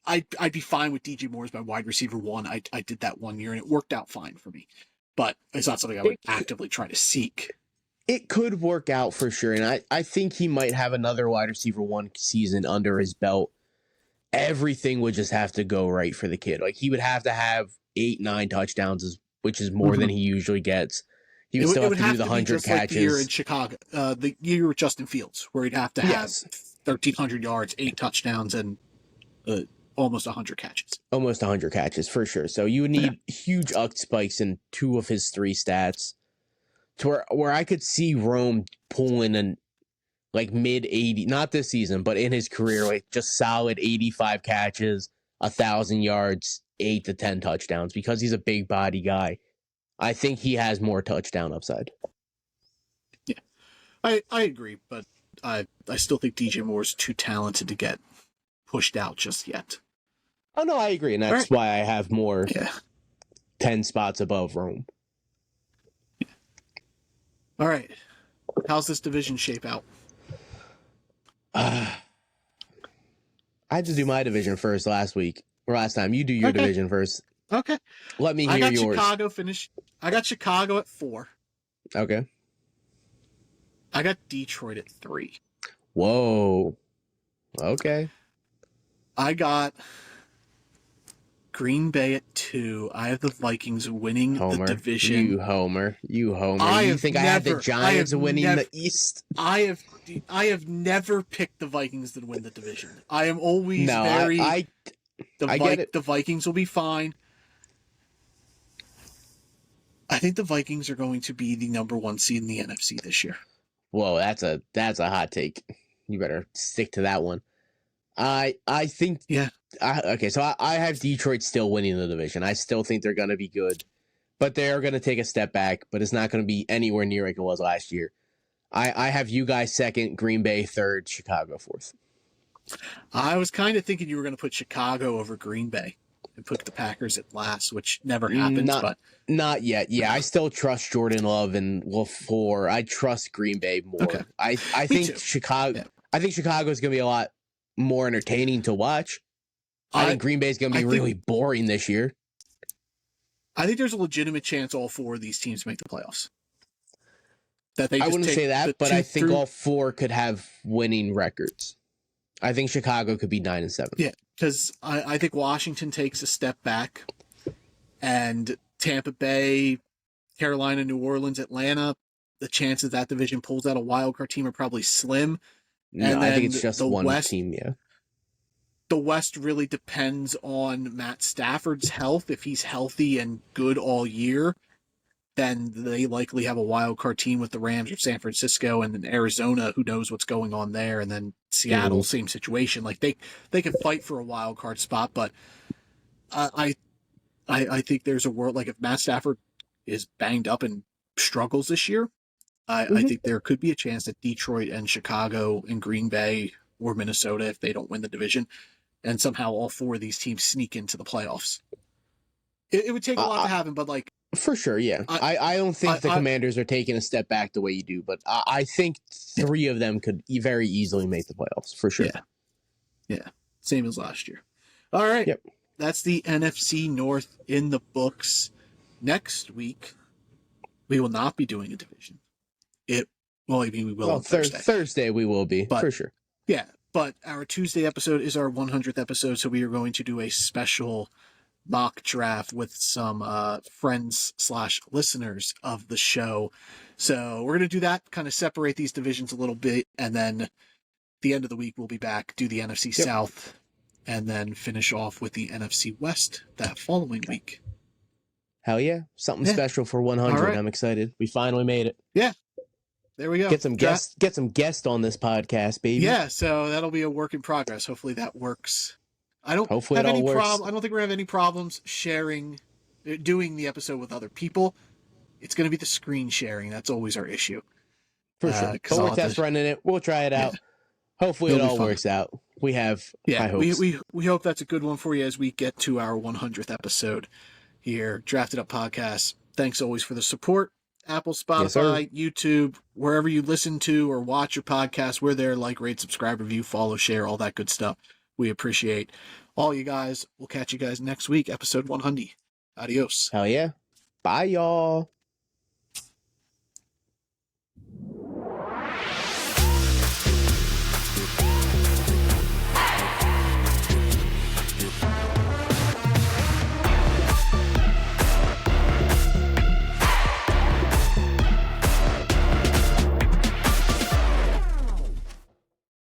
Speaker 1: I'd be fine with DJ Moore as my wide receiver 1. I did that 1 year and it worked out fine for me. But it's not something I would actively try to seek.
Speaker 2: It could work out for sure, and I think he might have another wide receiver 1 season under his belt. Everything would just have to go right for the kid. Like, he would have to have 8, 9 touchdowns, which is more than he usually gets. He would still have to do the 100 catches. Like the year in Chicago,
Speaker 1: the year with Justin Fields, where he'd have to have 1,300 yards, 8 touchdowns, and almost 100 catches.
Speaker 2: Almost 100 catches, for sure. So you would need huge spikes in 2 of his 3 stats, to where I could see Rome pulling an like mid 80, not this season, but in his career, like just solid 85 catches, 1,000 yards, 8 to 10 touchdowns, because he's a big body guy. I think he has more touchdown upside.
Speaker 1: Yeah, I agree, but I still think DJ Moore's too talented to get pushed out just yet.
Speaker 2: Oh no, I agree, and that's why I have more 10 spots above Rome.
Speaker 1: All right. How's this division shape out?
Speaker 2: I had to do my division first last time. You do your division first.
Speaker 1: Okay.
Speaker 2: Let me hear yours.
Speaker 1: I got Chicago at 4.
Speaker 2: Okay.
Speaker 1: I got Detroit at 3.
Speaker 2: Whoa. Okay.
Speaker 1: I got Green Bay at 2. I have the Vikings winning the division.
Speaker 2: You homer. You think I had the Giants winning the East?
Speaker 1: I have never picked the Vikings to win the division. I am always
Speaker 2: I get it.
Speaker 1: The Vikings will be fine. I think the Vikings are going to be the number 1 seed in the NFC this year.
Speaker 2: Whoa, that's a hot take. You better stick to that one. I think okay, so I have Detroit still winning the division. I still think they're going to be good, but they are going to take a step back, but it's not going to be anywhere near like it was last year. I have you guys 2nd, Green Bay 3rd, Chicago 4th.
Speaker 1: I was kind of thinking you were going to put Chicago over Green Bay and put the Packers at last, which never happens. But
Speaker 2: not yet. Yeah, I still trust Jordan Love and LaFleur. I trust Green Bay more.
Speaker 1: Okay.
Speaker 2: I think Chicago. Yeah. I think Chicago is going to be a lot more entertaining to watch. I think Green Bay is going to be really boring this year.
Speaker 1: I think there's a legitimate chance all 4 of these teams make the playoffs.
Speaker 2: I wouldn't say that, but I think all 4 could have winning records. I think Chicago could be 9-7.
Speaker 1: Yeah, because I think Washington takes a step back, and Tampa Bay, Carolina, New Orleans, Atlanta, the chances that division pulls out a wild card team are probably slim.
Speaker 2: No,
Speaker 1: And
Speaker 2: I think
Speaker 1: then
Speaker 2: it's just
Speaker 1: the
Speaker 2: one
Speaker 1: West,
Speaker 2: team, yeah.
Speaker 1: the West really depends on Matt Stafford's health. If he's healthy and good all year, then they likely have a wild card team with the Rams or San Francisco, and then Arizona, who knows what's going on there, and then Seattle, same situation. Like they can fight for a wild card spot, but I think there's a world, like if Matt Stafford is banged up and struggles this year, I think there could be a chance that Detroit and Chicago and Green Bay or Minnesota, if they don't win the division, and somehow all four of these teams sneak into the playoffs. It would take a lot to happen, but like,
Speaker 2: for sure, yeah. I don't think the Commanders are taking a step back the way you do, but I think three of them could very easily make the playoffs, for sure.
Speaker 1: Yeah. Same as last year. All right.
Speaker 2: Yep.
Speaker 1: That's the NFC North in the books. Next week, we will not be doing a division. We will on Thursday.
Speaker 2: Thursday we will be, for sure.
Speaker 1: Yeah, but our Tuesday episode is our 100th episode, so we are going to do a special mock draft with some friends/listeners of the show. So we're going to do that, kind of separate these divisions a little bit, and then the end of the week we'll be back, do the NFC South, and then finish off with the NFC West that following week.
Speaker 2: Hell yeah. Something special for 100. Right. I'm excited. We finally made it.
Speaker 1: Yeah. There we go.
Speaker 2: Get some guests on this podcast, baby.
Speaker 1: Yeah, so that'll be a work in progress. Hopefully that works. I don't think we're going to have any problems doing the episode with other people. It's going to be the screen sharing. That's always our issue.
Speaker 2: For sure. But we're test running it. We'll try it out. Hopefully it all works out. We have high hopes.
Speaker 1: We hope that's a good one for you as we get to our 100th episode here. Drafted Up Podcast. Thanks always for the support. Apple, Spotify, YouTube, wherever you listen to or watch your podcast, we're there. Like, rate, subscribe, review, follow, share, all that good stuff. We appreciate all you guys. We'll catch you guys next week, episode 100. Adios.
Speaker 2: Hell yeah. Bye, y'all.